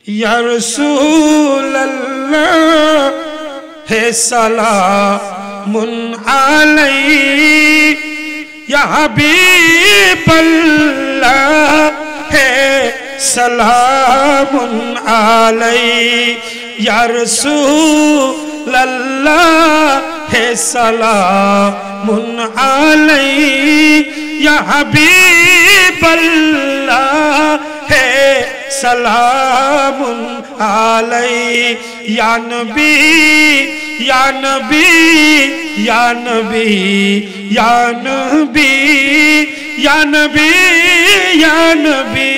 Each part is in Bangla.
या रसूल अल्लाह है सलामुन अलैहि, या हबीब अल्लाह है सलामुन अलैहि, या रसूल अल्लाह है सलामुन अलैहि, या हबीब अल्लाह है सलामुन अलैहि, या नबी या नबी या नबी या नबी या नबी या नबी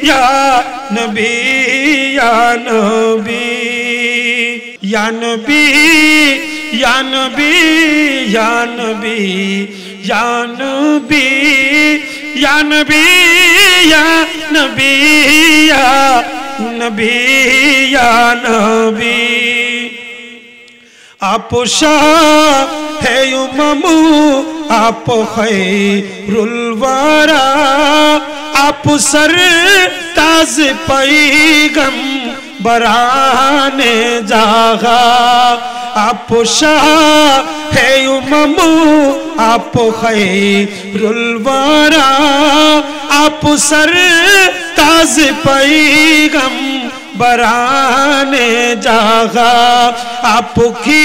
या नबी या नबी या नबी या नबी या नबी या नबी या नबी या नबी या नबी या नबी। आप शाह है उम्मू आप खैरुल वरा, आप सर ताज पैगम बराने जागा। आप शाह है उम्मू आप खैरुल वरा, आप सर ताज पैगम बराने जागा। आपकी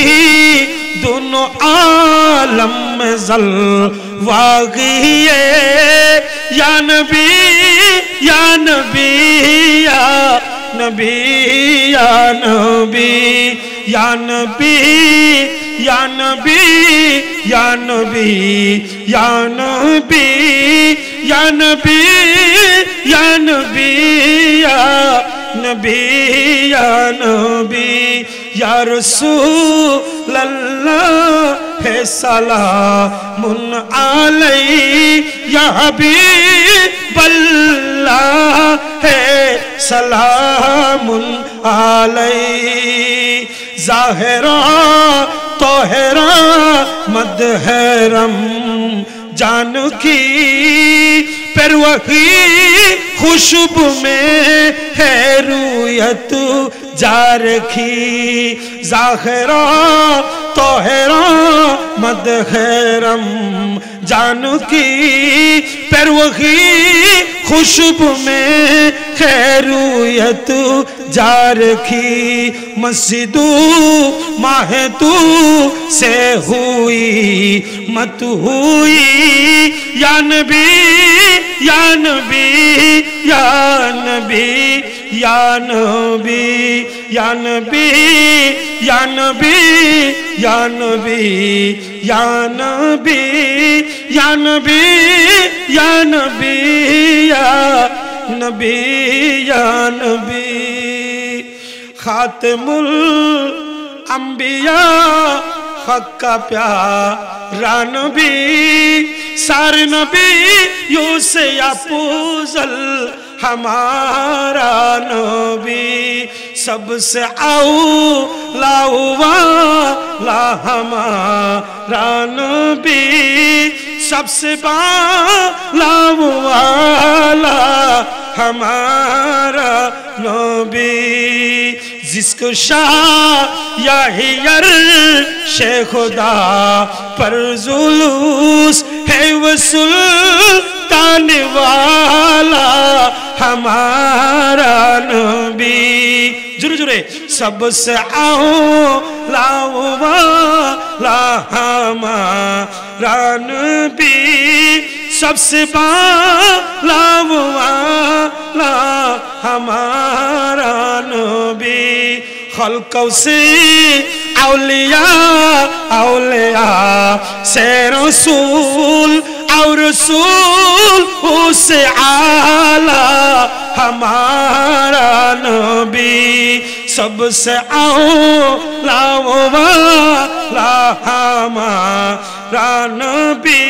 दोनों आलम में जलवागिए, या नबी या नबी या नबी या नबी या नबी या नबी या नबी या नबी या नबी या नबी या नबी या नबी, या रसूल अल्लाह है सलामुन अलैहि, या हबीब अल्लाह है सलामुन अलैहि। ज़ाहिरा तोहरा मदहरम जान की, पर वही खुशबू में है रूयत जा रखी। ज़ाहिरा तोहरा मदहरम जान की, पर वही खुशबू में खैरूयत जा रखी। मस्जिदू माहतू से हुई मत हुई, या नबी या नबी या नबी या नबी या नबी या नबी या नबी या नबी या नबी या नबी या नबी या नबी। खातिमुल अंबिया हक का प्यारा नबी, सारे नबी यूं से अफजल हमारा नबी। सबसे औला वाला हमारा नबी, सबसे बाला वाला हमारा नबी। जिसको शाह या हियर शे खुदा पर जुलूस है, वो सुल्तान वाला हमारा नबी। जुरे जुरे सबसे औला वाला हमारा नबी, सबसे बाला वाला हमारा नबी। खल्क़ों से औलिया औलिया से रसूल, और रसूल उससे आला हमारा नबी। सबसे औला वाला हमारा नबी,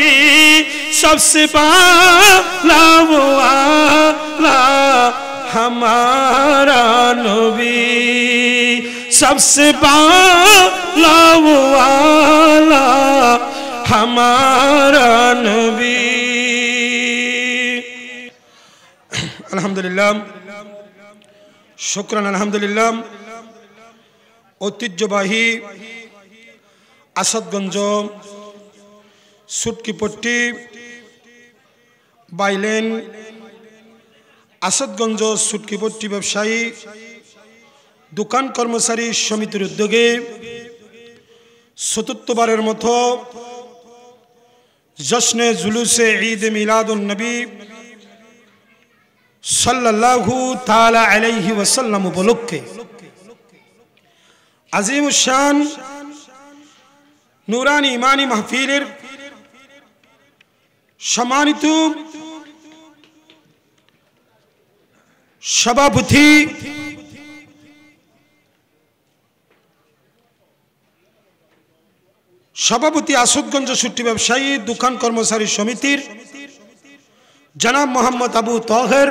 सबसे बाला वाला हमारा नबी, सबसे बाला वाला हमारा नबी। अल्हम्दुलिल्लाह শুকরান আলহামদুলিল্লাহ। ঐতিহ্যবাহী আসাদগঞ্জ সুটকিপট্টি বাইলেন আসাদগঞ্জ সুটকিপট্টি ব্যবসায়ী দোকান কর্মচারী সমিতির উদ্যোগে চতুর্থবারের মতো জশ্নে জুলুসে ঈদ মিলাদুন নবী সাল্লাল্লাহু তাআলা আলাইহি ওয়াসাল্লাম উপলক্ষে আজিমুশ শান নুরানি ইমানি মাহফিলের সম্মানিত সভাপতি আসাদগঞ্জ সুট্টি ব্যবসায়ী দোকান কর্মচারী সমিতির জনাব মোহাম্মদ আবু তাহের,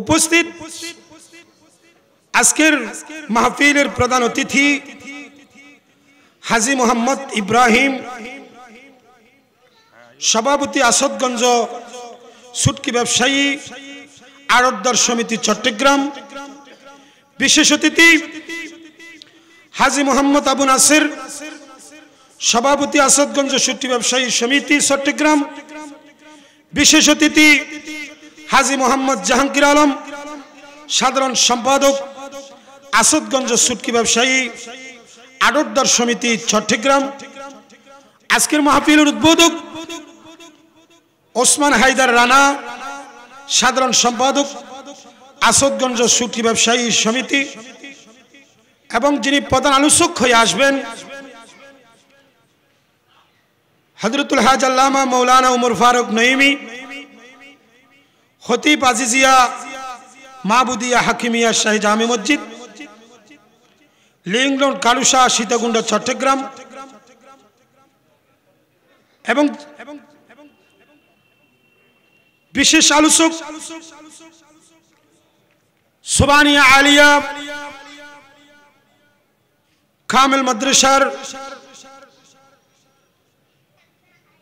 উপস্থিত আজকের মাহফিলের প্রধান অতিথি হাজী মোহাম্মদ ইব্রাহিম, সভাপতি আসাদগঞ্জ সুটকি ব্যবসায়ী আড়তদার সমিতি চট্টগ্রাম, বিশেষ অতিথি হাজী মোহাম্মদ আবু নাসির, সভাপতি আসাদগঞ্জ সুটকি ব্যবসায়ী সমিতি চট্টগ্রাম, বিশেষ অতিথি হাজী মোহাম্মদ জাহাঙ্গীর আলম, সাধারণ সম্পাদক আসাদগঞ্জ সুটকি ব্যবসায়ী আড়তদার সমিতি চট্টগ্রাম। আজকের মাহফিলের উদ্বোধক ওসমান হায়দার রানা, সাধারণ সম্পাদক আসাদগঞ্জ সুটকি ব্যবসায়ী সমিতি, এবং যিনি প্রধান আলোচক হয়ে আসবেন হযরতুল হাজ আল্লামা মৌলানা উমর ফারুক নঈমী, খতিব আজিজিয়া মাহবুদিয়া হাকিমিয়া শাহী জামে মসজিদ, লিংক রোড কালুশা সীতাকুণ্ড চট্টগ্রাম, এবং বিশেষ আলোচক সুবানিয়া আলিয়া কামেল মাদ্রাসার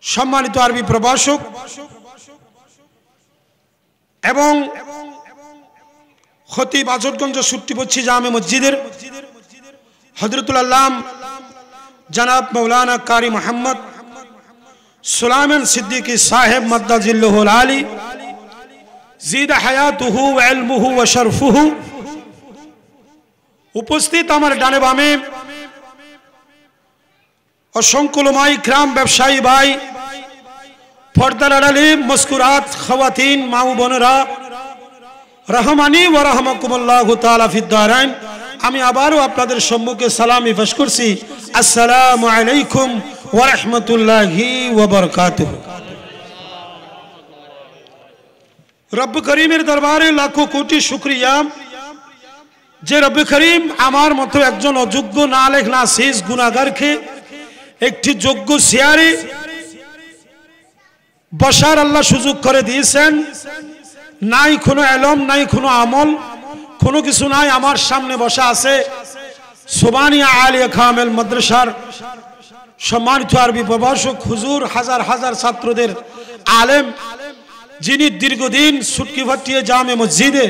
সম্মানিত আরবি প্রভাষক এবং খতিব আসাদগঞ্জ সুট্টিপট্টি জামে মসজিদের হযরতুল আল্লাম জনাব মৌলানা কারি মোহাম্মদ সুলাইমান সিদ্দিকী সাহেব মাদ্দাজিল্লাহুল আলী জিদা হায়াতুহু ওয়া ইলমুহু ওয়া শরফুহু। উপস্থিত আমার ডানে বামে অসংখ্য উলামায়ে ইকরাম, ব্যবসায়ী ভাই, পর্দার আড়ালে মুস্কুরাত খাওয়াতিন, মা ও বোনেরা, রহমানি ওয়া রাহমাকুমুল্লাহু তাআলা ফিদ দারাইন। আমি আবারও আপনাদের সম্মুখে সালামি পেশ করছি, আসসালামু আলাইকুম ওয়া রাহমাতুল্লাহি ওয়া বারাকাতুহু। রব্ব করিমের দরবারে লাখো কোটি শুকরিয়া যে রব্ব করিম আমার মতো একজন অযোগ্য, নালেখ নাসিজ গুনাহগারকে একটি যোগ্য চেয়ারে বসার আল্লাহ সুযোগ করে দিয়েছেন। নাই কোনো ইলম, নাই কোনো আমল, কোনো কিছু নাই, আমার সামনে বসা আছে সুবানিয়া আলিয়া কামেল মাদ্রাসার সম্মানিত আরবি প্রভাষক হুজুর, হাজার হাজার ছাত্রদের আলেম, যিনি দীর্ঘদিন সুটকিপট্টি জামে মসজিদে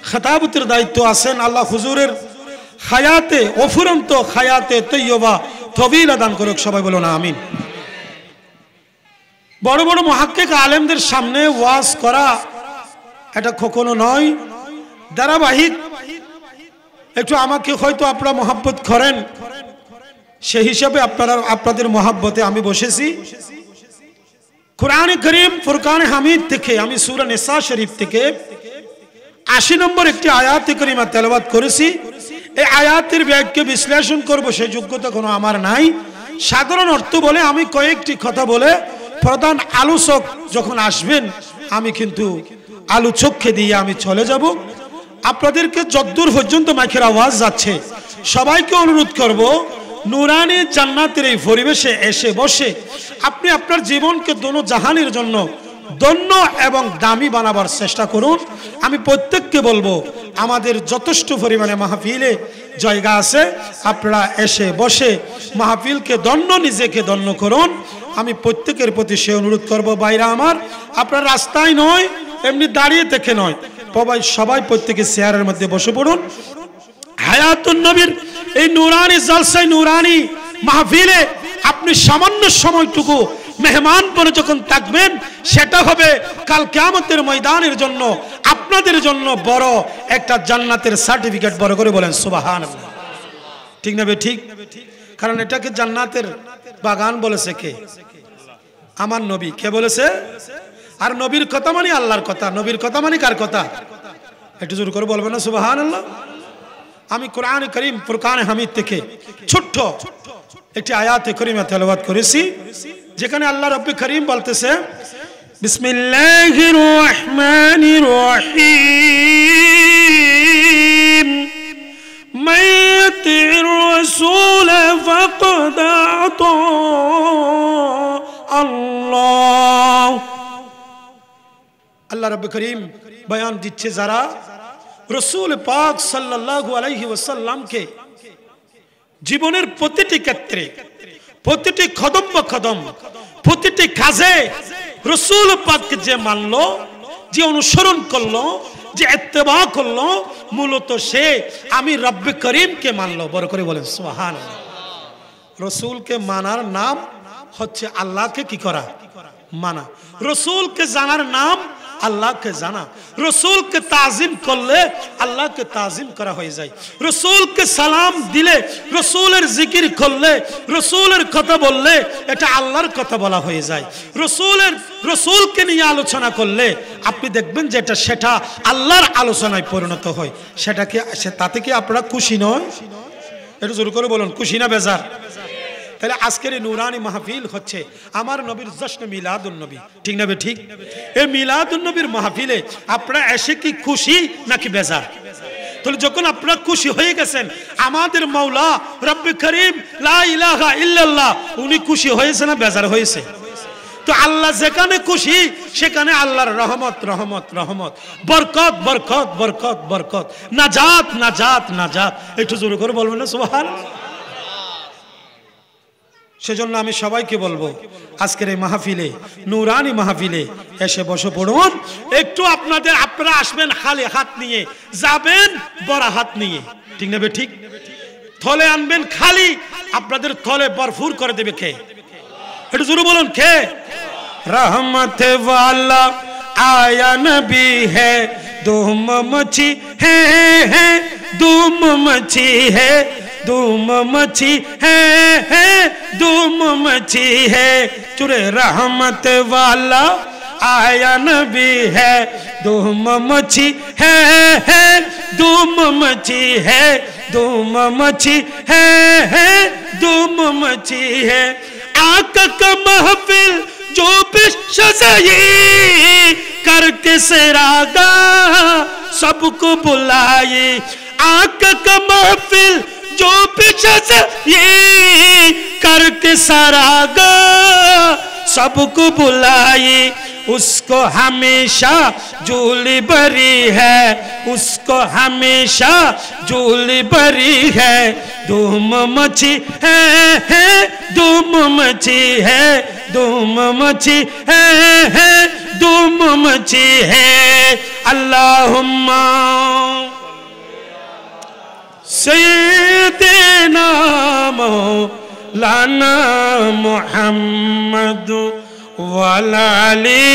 খেতাবতের দায়িত্ব আছেন। আল্লাহ হুজুরের হায়াতে অফুরন্ত হায়াতে তৈয়বা তবিলা দান করুক, সবাই বলুন আমিন। বড় বড় মুহাক্কিক আলেমদের সামনে ওয়াজ করা এটা কখনো নয়, ধারাবাহিক একটু আমাকে হয়তো আপনারা মহব্বত করেন, সেই হিসাবে আপনাদের মহব্বতে আমি বসেছি। কুরআনে কারীম ফুরকানে হামিদ থেকে আমি সূরা নিসা শরীফ থেকে ৮০ নম্বর একটি আয়াতে কারিমা তেলাওয়াত করেছি। এই আয়াতের ব্যাখ্যা বিশ্লেষণ করব সেই যোগ্যতা কোনো আমার নাই। সাধারণ অর্থ বলে আমি কয়েকটি কথা বলে প্রধান আলোচক যখন আসবেন আমি কিন্তু আলোচককে দিয়ে আমি চলে যাব। আপনাদেরকে যতদূর পর্যন্ত মাইকের আওয়াজ যাচ্ছে সবাইকে অনুরোধ করব, নুরানি জান্নাতের এই পরিবেশে এসে বসে আপনি আপনার জীবনকে দোনো জাহানের জন্য ধন্য এবং দামি বানাবার চেষ্টা করুন। আমি প্রত্যেককে বলবো আমাদের যথেষ্ট পরিমাণে মাহফিলে জায়গা আছে, আপনারা এসে বসে মাহফিলকে ধন্য, নিজেকে ধন্য করুন। আমি প্রত্যেকের প্রতি সে অনুরোধ করব, ভাইরা আমার, আপনার রাস্তায় নয়, এমনি দাঁড়িয়ে থেকে নয়, সবাই প্রত্যেকে চেয়ারের মধ্যে বসে পড়ুন। হায়াতুন নবীর এই নুরানি জালসায় নুরানি মাহফিলে আপনি সামান্য সময়টুকু মেহমান বনে যখন থাকবেন, সেটা হবে কাল কিয়ামতের ময়দানের জন্য আপনাদের জন্য বড় একটা জান্নাতের সার্টিফিকেট। বড় করে বলেন সুবহানাল্লাহ। ঠিক না ঠিক? কারণ এটাকে জান্নাতের বাগান বলেছে কে? আমার নবী। কে বলেছে? আর নবীর কথা মানে আল্লাহর কথা, নবীর কথা মানে কার কথা? একটু জোর করে বলবেন না সুবহানাল্লাহ। আমি কোরআন কারীম ফুরকান হামিদ থেকে ছোট্ট একটি আয়াতে কারিমা তেলাওয়াত করেছি, যেখানে আল্লাহ রাব্বুল কারীম বলতেছে, বিসমিল্লাহির রহমানির রহিম, মাইয়াতির রাসূল ফাকাদ আতা আল্লাহ। আল্লাহ রাব্বুল কারীম বয়ান দিচ্ছে যারা রাসূল পাক সাল্লাল্লাহু আলাইহি ওয়াসাল্লামকে জীবনের প্রতিটি ক্ষেত্রে, প্রতিটি কদম কদম, প্রতিটি কাজে রাসূল পাককে যে মানলো, যে অনুসরণ করলো, যে ইত্তেবা করলো, মূলত সে আমি রব্বে করিমকে মানলো। বড় করে বলেন সুবহানাল্লাহ। রাসূলকে মানার নাম হচ্ছে আল্লাহকে কি করা? মানা। রাসূলকে জানার নাম আল্লাহকে জানা। রাসূলকে তাজিম করলে আল্লাহকে তাজিম করা হয়ে যায়। রাসূলকে সালাম দিলে, রাসূলের জিকির করলে, রাসূলের কথা বললে এটা আল্লাহর কথা বলা হয়ে যায়। রাসূলকে নিয়ে আলোচনা করলে আপনি দেখবেন যে সেটা আল্লাহর আলোচনায় পরিণত হয়। তাতে কি আপনারা খুশি নয়? একটু জোর করে বলুন, খুশি না বেজার? তাহলে আজকের এই নুরানি মাহফিল হচ্ছে আমার নবীর জশ্ন মিলাদুন নবী। ঠিক না ঠিক? এই মিলাদুন নবীর মাহফিলে আপনারা এসে কি খুশি নাকি বেজার? তাহলে যখন আপনারা খুশি হয়ে গেছেন, আমাদের মাওলা রব্বে করিম লা ইলাহা ইল্লাল্লাহ, উনি খুশি হয়েছে না বেজার হয়েছে? তো আল্লাহ যেখানে খুশি সেখানে আল্লাহর রহমত রহমত রহমত, বরকত বরকত বরকত বরকত, নাজাত নাজাত নাজাত। একটু জোরে করে বলবেন না সুবহানাল্লাহ? সেজন্য আমি সবাইকে বলবো, আজকের এই মাহফিলে, নুরানি মাহফিলে এসে বসে পড়ুন। একটু আপনারা আসবেন খালি হাত নিয়ে, যাবেন বড় হাত নিয়ে। ঠিক না ঠিক? থলে আনবেন খালি, আপনাদের থলে ভরপুর করে দেবে কে? একটু জোরে বলুন, কে? रहमत वाला आया नबी है, धूम मची है धूम मची है, धूम मची है धूम मची है। चुरे रहमत वाला आया नबी है, धूम मची है धूम मची है, धूम मची है धूम मची है। आका का महफिल जो बिशज़ई करके सरागा सबको बुलाए, आका का महफिल जो बिशज़ई करके सरागा सबको बुलाए, उसको हमेशा झूली भरी है, उसको हमेशा झूली भरी है। धूम मची है धूम मची है, धूम मची है धूम मची है। अल्लाहुम्मा सय्यिदना मौलाना मुहम्मद वाला अली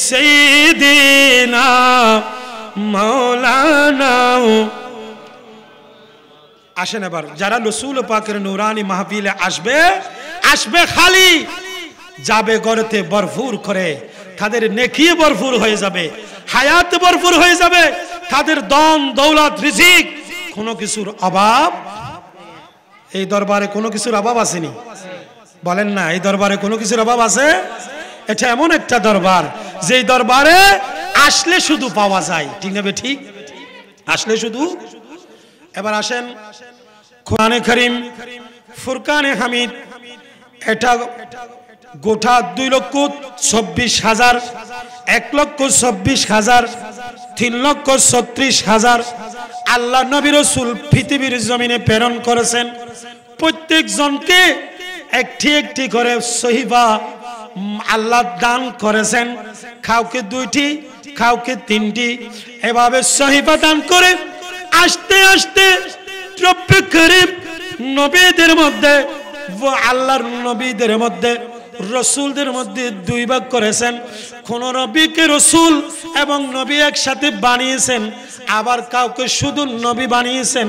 सय्यिदना मौलाना। আসেন এবার যারা রাসূল পাকের নুরানি মাহফিলে আসবে খালি, যাবে গড়তে ভরপুর করে, তাদের নেকি ভরপুর হয়ে যাবে, হায়াত ভরপুর হয়ে যাবে, তাদের ধন দৌলত রিজিক কোনো কিছুর অভাব। এই দরবারে কোনো কিছুর অভাব আসেনি? বলেন না, এই দরবারে কোনো কিছুর অভাব আছে? এটা এমন একটা দরবার যেই দরবারে আসলে শুধু পাওয়া যায়। ঠিক না ঠিক? আসলে শুধু। এবার আসেন কোরআনে কারীম ফুরকানে হামিদ, এটা গোটা 2,24,000, 1,24,000, 3,36,000 আল্লাহ নবী রাসূল পৃথিবীর জমিনে প্রেরণ করেছেন। প্রত্যেক জনকে একটি একটি করে সহিফা আল্লাহ দান করেছেন, কাউকে 2টি, কাউকে 3টি, এভাবে সহিফা দান করে আস্তে আস্তে রব্বে করিম নবীদের মধ্যে, আল্লাহর নবীদের মধ্যে, রসুলদের মধ্যে 2 ভাগ করেছেন। কোন নবীকে রসুল এবং নবী একসাথে বানিয়েছেন, আবার কাউকে শুধু নবী বানিয়েছেন।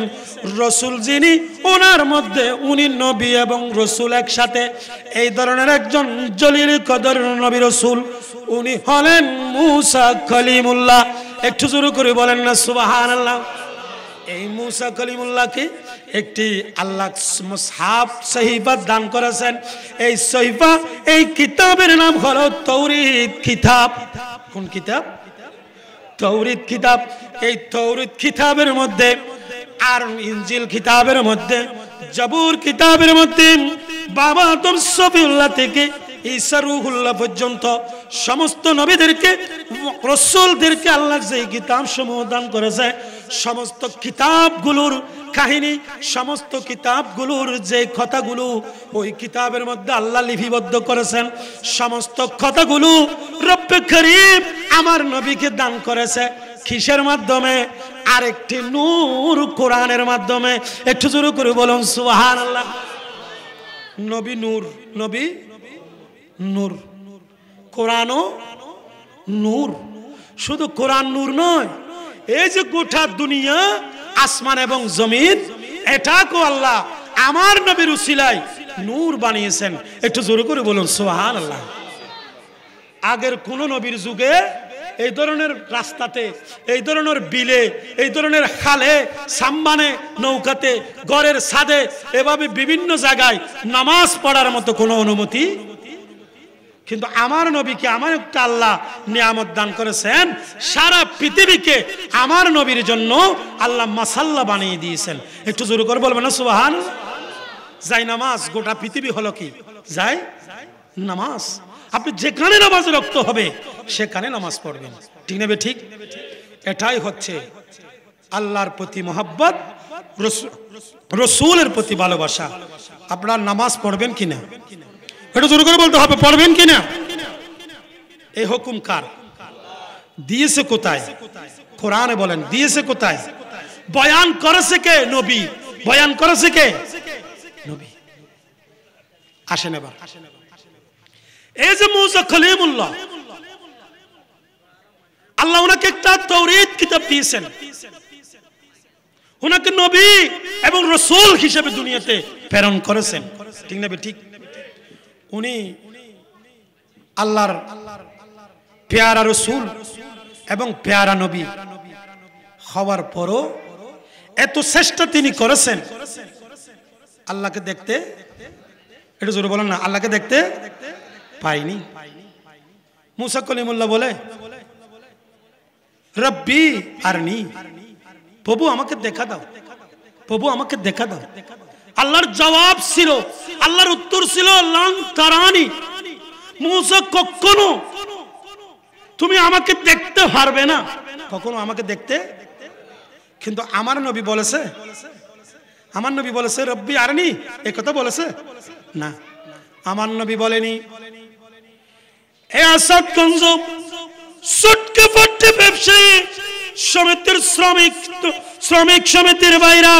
রসুল যিনি, ওনার মধ্যে উনি নবী এবং রসুল একসাথে। এই ধরনের একজন জলিল কদর নবী রসুল, উনি হলেন মুসা কলিমুল্লাহ। একটু জোরে করে বলেন না সুবহানাল্লাহ। এই মুসা কলিমুল্লাহকে একটি আল্লাহ মুসহাফ সহিফা দান করেছেন। এই সহিফা, এই কিতাবের নাম হলো তাওরীত কিতাব। কোন কিতাব? তাওরীত কিতাব। এই তাওরীত কিতাবের মধ্যে, আর ইনজিল কিতাবের মধ্যে, জাবুর কিতাবের মধ্যে বাবা আদম সফিউল্লাহ থেকে ঈসা রূহুল্লাহ পর্যন্ত সমস্ত নবীদেরকে, রাসূলদেরকে আল্লাহ যে কিতাব সমূহ দান করেছে, সমস্ত কিতাবগুলোর কাহিনী, সমস্ত কিতাবগুলোর যে কথাগুলো ওই কিতাবের মধ্যে আল্লাহ লিপিবদ্ধ করেছেন, সমস্ত কথাগুলো রব্বে করিম আমার নবীকে দান করেছে। কিসের মাধ্যমে? আরেকটি নূর, কোরআনের মাধ্যমে। একটু জোরে করে বলুন সুবহানাল্লাহ। নবী নূর, নবী নূর, কোরআনও নূর। শুধু কোরআন নূর নয়, এই যে গোটা দুনিয়া, আসমান এবং জমিন, এটাকেও আল্লাহ আমার নবীর উসিলায় নূর বানিয়েছেন। একটু জোরে করে বলুন সুবহানাল্লাহ। আগের কোন নবীর যুগে এই ধরনের রাস্তাতে, এই ধরনের বিলে, এই ধরনের খালে, সাম্বানে, নৌকাতে, ঘরের ছাদে, এভাবে বিভিন্ন জায়গায় নামাজ পড়ার মতো কোনো অনুমতি। কিন্তু আমার নবীকে আমার একটা আল্লাহ নিয়ামত দান করেছেন, সারা পৃথিবীকে আমার নবীর জন্য আল্লাহ মাসাল্লা বানিয়ে দিয়েছেন। একটু জোরে করে বলবেন না সুবহানাল্লাহ। যাই নামাজ, গোটা পৃথিবী হলো কি? যাই নামাজ। আপনি যেখানে নামাজ রক্ত হবে সেখানে নামাজ পড়বেন, ঠিক নেবে? ঠিক। এটাই হচ্ছে আল্লাহর প্রতি মহব্বত, রসুলের প্রতি ভালোবাসা। আপনার নামাজ পড়বেন কিনা এটা জোরে করে বলতে হবে, পড়বেন কিনা? এই হুকুম কার? দিয়েছে কোথায়? কোরআনে বলেন দিয়েছে কোথায়? বয়ান করেছে কে? নবী। বয়ান করেছে কে? নবী। আসেন এবার, এই যে মুসা কলিমুল্লাহ, আল্লাহ ওনাকে একটা তাওরীত কিতাব দিয়েছেন, ওনাকে নবী এবং রাসূল হিসেবে দুনিয়াতে প্রেরণ করেছেন, ঠিক না? ঠিক। উনি আল্লাহর পেয়ারা রাসূল এবং পেয়ারা নবী হওয়ার পরও এত চেষ্টা তিনি করেছেন আল্লাহকে দেখতে। এটা জোরে বলেন না, আল্লাহকে দেখতে পাইনি। মুসা কলিমুল্লাহ বলে, রব্বি আরনি, প্রভু আমাকে দেখা দাও, প্রভু আমাকে দেখা দাও। আল্লাহর জবাব ছিল, আল্লাহর উত্তর ছিল লান তারানি, মুসা কখনো তুমি আমাকে দেখতে পারবে না, কখনো আমাকে দেখতে। কিন্তু আমার নবী বলেছে, আমার নবী বলেছে রব্বি আরনি, এই কথা বলেছে না। আমার নবী বলেনি। এ আসাদগঞ্জ সুটকে ফটকে ব্যবসায়ী সমিতির শ্রমিক সমিতির ভাইরা,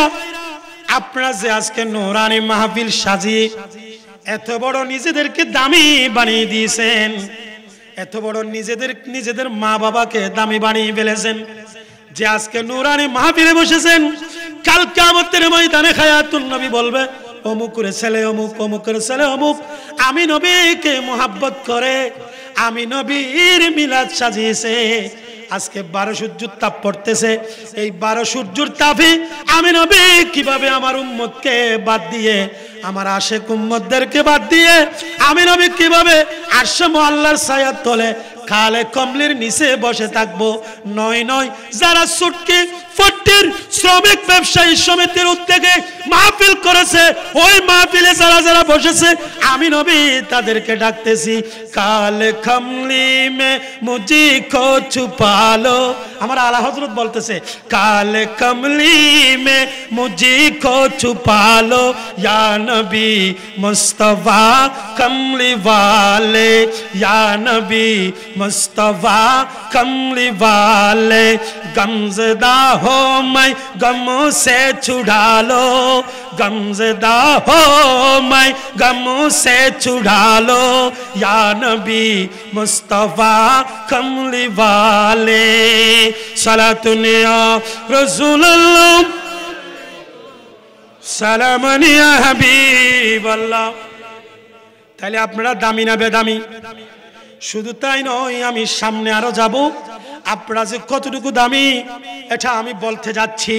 আপনারা যে আজকে নূরানি মাহফিল সাজিয়ে এত বড় নিজেদেরকে দামি বানিয়ে দিয়েছেন, এত বড় নিজেদের মা বাবাকে দামি বানিয়ে ফেলেছেন, যে আজকে নূরানি মাহফিলে বসেছেন, কাল কিয়ামতের ময়দানে হায়াতুন নবী বলবে অমুকের ছেলে অমুক, অমুকের ছেলে অমুক আমি নবীকে মোহাব্বত করে আমি নবীর মিলাদ সাজিয়েছে। আজকে 12 সূর্যের তাপ পড়তেছে, এই 12 সূর্যের তাপে আমি নবী কিভাবে আমার উম্মতকে বাদ দিয়ে, আমার আশেক উম্মতদেরকে বাদ দিয়ে আমি নবী কিভাবে আরশে মুআল্লার ছায়ার তলে খালে কমলির নিচে বসে থাকবো। নয় নয়, যারা সুটকি ফটির শ্রমিক ব্যবসায়ী সমিতির উদ্যোগে মাহফিল করেছে, ওই মাহফিলে যারা যারা বসেছে আমি নবী তাদেরকে ডাকতেছি, কাল কমলি মে মুঝি কো ছুপালো। আমার আলা হযরত বলতেছে, কাল কমলি মে মুঝি কো ছুপালো ইয়া নবী মুস্তাফা কমলি वाले या नबी मुस्तफा कमली वाले, गमज़दा हो मैं गमों से छुड़ा लो, गमज़दा हो मैं गमों से छुड़ा लो या नबी मुस्तफा कमली वाले, सलातुन या रसूल अल्लाह सलामुन या हबीब अल्लाह। তাহলে আপনারা দামি না বেদামি? শুধু তাই নয়, আমি সামনে আরো যাব, আপনারা যে কতটুকু দামি এটা আমি বলতে যাচ্ছি।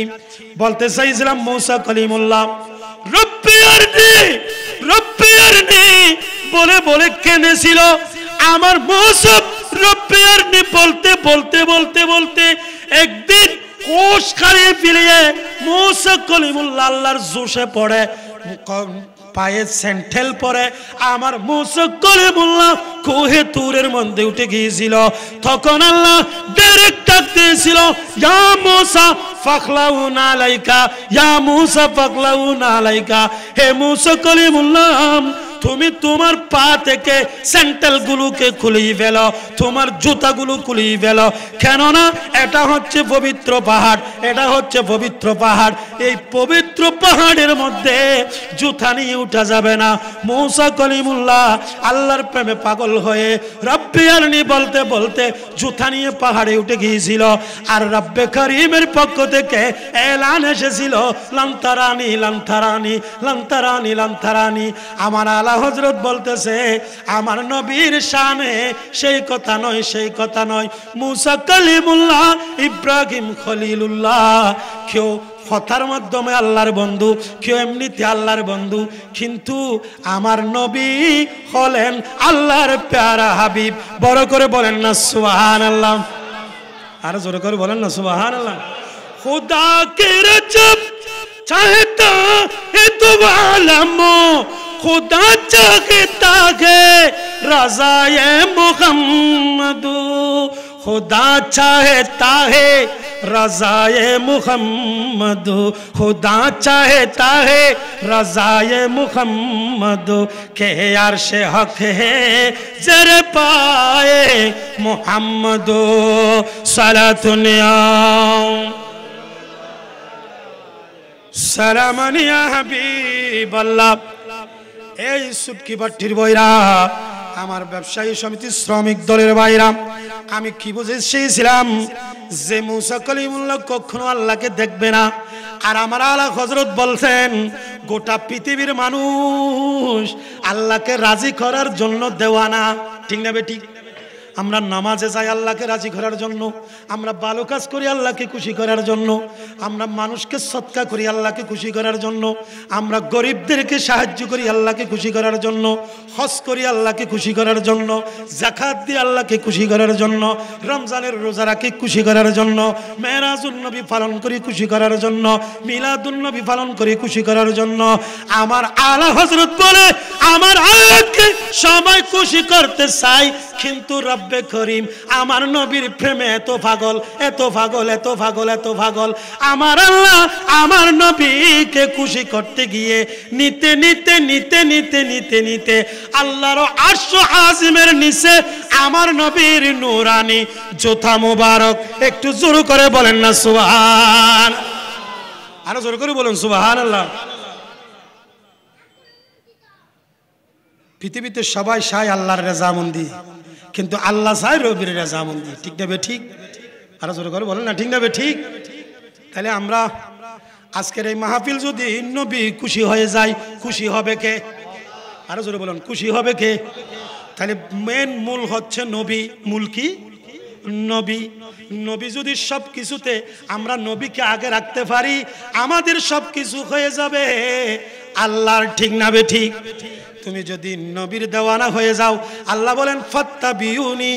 বলতে চাইছিলাম মুসা কলিমুল্লাহ রব্বি আরনি বলে বলে কেঁদেছিল। আমার মুসা রব্বি আরনি বলতে বলতে বলতে বলতে একদিন কোষ খারিয়ে ফিরিয়ে মুসা কলিমুল্লাহ আল্লাহর জোশে পড়ে, পায়ে স্যান্ডেল পরে আমার মুসা কলিমুল্লাহ কোহে তুরের মধ্যে উঠে গিয়েছিল। তখন আল্লাহ ডাইরেক্ট ডাক দিয়েছিল, ইয়া মুসা ফাখলাউনা আলাইকা, ইয়া মুসা ফাখলাউনা আলাইকা, হে মুসা কলিমুল্লাহ তুমি তোমার পা থেকে স্যান্ডেল গুলোকে খুলিয়ে ফেলো, তোমার জুতাগুলো খুলিয়ে ফেলো, কেননা এটা হচ্ছে পবিত্র পাহাড়, এটা হচ্ছে পবিত্র পাহাড়, এই পবিত্র পাহাড়ের মধ্যে জুতা নিয়ে উঠা যাবে না। মুসা কলিমুল্লাহ আল্লাহর প্রেমে পাগল হয়ে রব্বি আরনি বলতে বলতে জুতা নিয়ে পাহাড়ে উঠে গিয়েছিল। আর রব্বে করিমের পক্ষ থেকে এলান এসেছিল, লান্তারানি লান্তারানি লান্তারানি লান্তারানি। আমার হযরত বলতেছে আমার নবীর শানে সেই কথা নয়, সেই কথা নয়। মুসা কলিমুল্লাহ ইব্রাহিম খলিলুল্লাহ, কেউ কথার মাধ্যমে আল্লাহর বন্ধু, কেউ এমনিতে আল্লাহর বন্ধু, কিন্তু আমার নবী হলেন আল্লাহর প্যারা হাবিব। বড় করে বলেন না সুবহানাল্লাহ, আরো জোরে করে বলেন না সুবহানাল্লাহ। খুদা কে রজব চাহতা হে তো আলমো, खुदा चाहता है रज़ाए मुहम्मद, खुदा चाहता है रज़ाए मुहम्मद, खुदा चाहता है रज़ाए मुहम्मद, के अर्श हक है ज़र पाए मुहम्मद, सलातुन या सलामुन या हबीब अल्लाह। এই সুটকি বাট্টির বইরা, আমার ব্যবসায়ী সমিতির শ্রমিক দলের বাইরা, আমি কি বুঝেছিলাম যে মুসা কলিমুল্লাহ কখনো আল্লাহকে দেখবে না। আর আমার আলা হযরত বলছেন গোটা পৃথিবীর মানুষ আল্লাহকে রাজি করার জন্য দেওয়ানা, ঠিক না বেঠিক? আমরা নামাজে যাই আল্লাহকে রাজি করার জন্য, আমরা ভালো কাজ করি আল্লাহকে খুশি করার জন্য, আমরা মানুষকে সদকা করি আল্লাহকে খুশি করার জন্য, আমরা গরিবদেরকে সাহায্য করি আল্লাহকে খুশি করার জন্য, হজ করি আল্লাহকে খুশি করার জন্য, যাকাত দিই আল্লাহকে খুশি করার জন্য, রমজানের রোজা রাখি খুশি করার জন্য, মেরাজুন নবী পালন করি খুশি করার জন্য, মিলাদুন নবী পালন করি খুশি করার জন্য। আমার আলা হযরত বলে আমার আল্লাহকে সবাই খুশি করতে চাই, কিন্তু রব্বে করিম আমার নবীর প্রেমে এত পাগল, এত পাগল, এত পাগল, এত পাগল। আমার আল্লাহ আমার নবীকে খুশি করতে গিয়ে নিতে নিতে নিতে নিতে নিতে নিতে আল্লাহর আরশ আজিমের নিচে আমার নবীর নূরানি জোতা মুবারক, একটু জোর করে বলেন না সুবহান, আরো জোর করে বলেন সুবহানাল্লাহ। পৃথিবীতে সবাই চায় আল্লাহর রেজামন্দি, কিন্তু আল্লাহ চায় রবির রেজামন্দি, ঠিক না ঠিক? আরো জোরে করে বলেন না ঠিক না ঠিক? তাহলে আমরা আজকের এই মাহফিল যদি নবী খুশি হয়ে যায়, খুশি হবে কে? আরো জোরে বলেন খুশি হবে কে? তাহলে মেন মূল হচ্ছে নবী। মূল কি? নবী। নবী যদি সব কিছুতে আমরা নবীকে আগে রাখতে পারি, আমাদের সব কিছু হয়ে যাবে। আল্লাহর, ঠিক না বে ঠিক? তুমি যদি নবীর দেওয়ানা হয়ে যাও, আল্লাহ বলেন ফাত্তাবিউনি,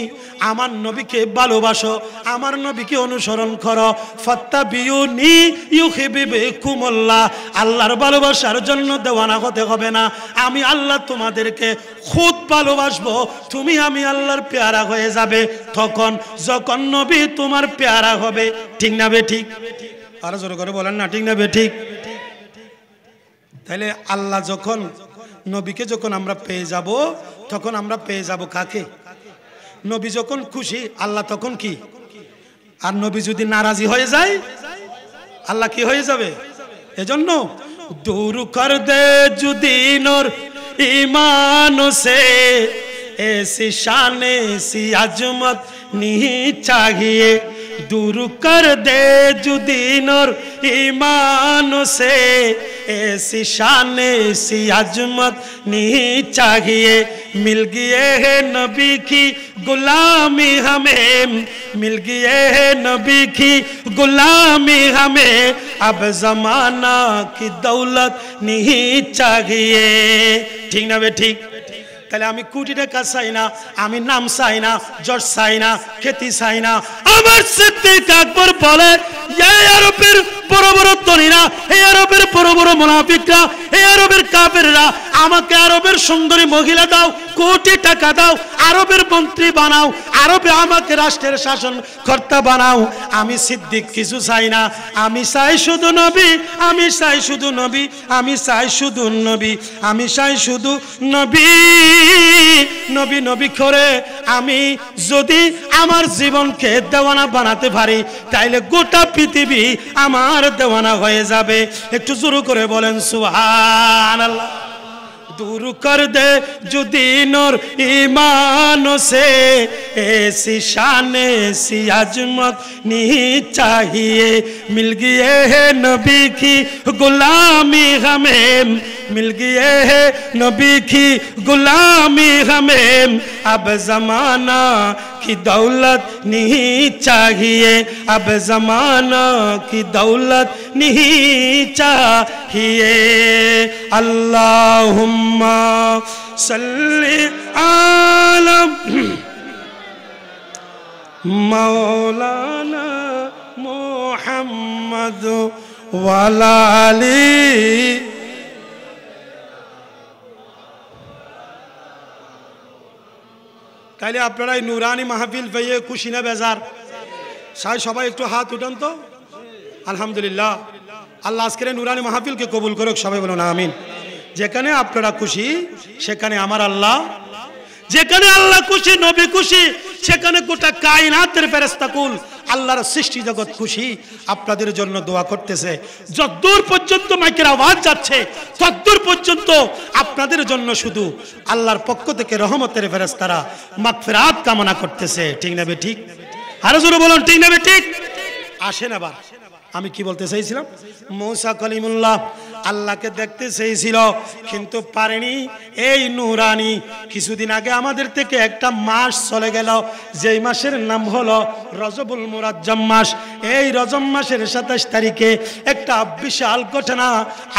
আমার নবীকে ভালোবাসো, আমার নবীকে অনুসরণ করো, ফাত্তাবিউনি ইউহিব্বুকুমুল্লাহ, আল্লাহর ভালোবাসার জন্য দেওয়ানা হতে হবে না, আমি আল্লাহ তোমাদেরকে খুদ ভালোবাসবো, তুমি আমি আল্লাহর পেয়ারা হয়ে যাবে তখন যখন নবী তোমার পেয়ারা হবে, ঠিক না বে ঠিক? আরো জোরে করে বলেন না, ঠিক না বে ঠিক? তাহলে আল্লাহ যখন নবীকে যখন আমরা পেয়ে যাব, তখন আমরা পেয়ে যাব কাকে? নবী যখন খুশি, আল্লাহ তখন কি? আর নবী যদি নারাজি হয়ে যায়, আল্লাহ কি হয়ে যাবে? এজন্য দূর কর দে যদি নূর ঈমান সে, ऐसी शान ऐसी अजमत नहीं चाहिए, दूर कर दे जुदी नूर ईमान से, ऐसी शान ऐसी अजमत नहीं चाहिए, मिल गए है नबी की गुलामी हमें, मिल गए है नबी की गुलामी हमें, अब जमाना की दौलत नहीं चाहिए, ठीक ना बे ठीक? তাহলে আমি কোটি টাকা চাই না, আমি নাম চাই না, যশ চাই না, খ্যাতি চাই না, আমার সিদ্দিক আকবর বলে এই আরবের বড় বড় ধনীরা, এই আরবের বড় বড় মুনাফিকরা, এই আরবের কাফেররা আমাকে আরবের সুন্দরী মহিলা দাও, কোটি টাকা দাও, আরবের মন্ত্রী বানাও, আরবে আমাকে রাষ্ট্রের শাসন কর্তা বানাও, আমি সিদ্দিক কিছু চাই না, আমি চাই শুধু নবী, আমি চাই শুধু নবী, আমি চাই শুধু নবী, আমি চাই শুধু নবী, নবী নবী করে আমি যদি আমার জীবনকে দেওয়ানা বানাতে পারি, তাইলে গোটা পৃথিবী আমার দেওয়ানা হয়ে যাবে। একটু জোরে করে বলেন সুবহানাল্লাহ। दूर कर दे जुदी नूर ईमान से, ऐसी शान ऐसी अजमत नहीं चाहिए, मिल गए है नबी की गुलामी हमें, मिल गए है नबी की गुलामी हमें, अब जमाना की दौलत नहीं चाहिए, अब जमाना की दौलत नहीं चाहिए। अल्लाहुम्मा सल्ली अला मौलाना मुहम्मद वाला अली। তাইলে আপনারা এই নুরানি মাহফিল পেয়ে খুশি না বেজার? সবাই একটু হাত উঠান তো। আলহামদুলিল্লাহ, আল্লাহ আজকের নুরানি মাহফিলকে কবুল করুক, সবাই বলুন আমিন। যেখানে আপনারা খুশি সেখানে আমার আল্লাহ, যেখানে আল্লাহ খুশি, নবী খুশি, সেখানে গোটা কায়নাতের ফেরেশতাকুল, আল্লাহর সৃষ্টি জগৎ খুশি, আপনাদের জন্য দোয়া করতেছে। যতদূর পর্যন্ত মাইকের আওয়াজ যাচ্ছে ততদূর পর্যন্ত আপনাদের জন্য শুধু আল্লাহর পক্ষ থেকে রহমতের ফেরেশতারা মাগফিরাত কামনা করতেছে, ঠিক না বে ঠিক? আরো জোরে বলুন, ঠিক না বে ঠিক? আসেন আবার আমি কি বলতে চাইছিলাম, মূসা কলিমুল্লাহ আল্লাহকে দেখতে চেয়েছিল কিন্তু পারেনি। এই নুরানি কিছুদিন আগে আমাদের থেকে একটা মাস চলে গেল, যেই মাসের নাম হলো রজবুল মুরাজ্জম মাস। এই রজব মাসের 27 তারিখে একটা বিশাল ঘটনা,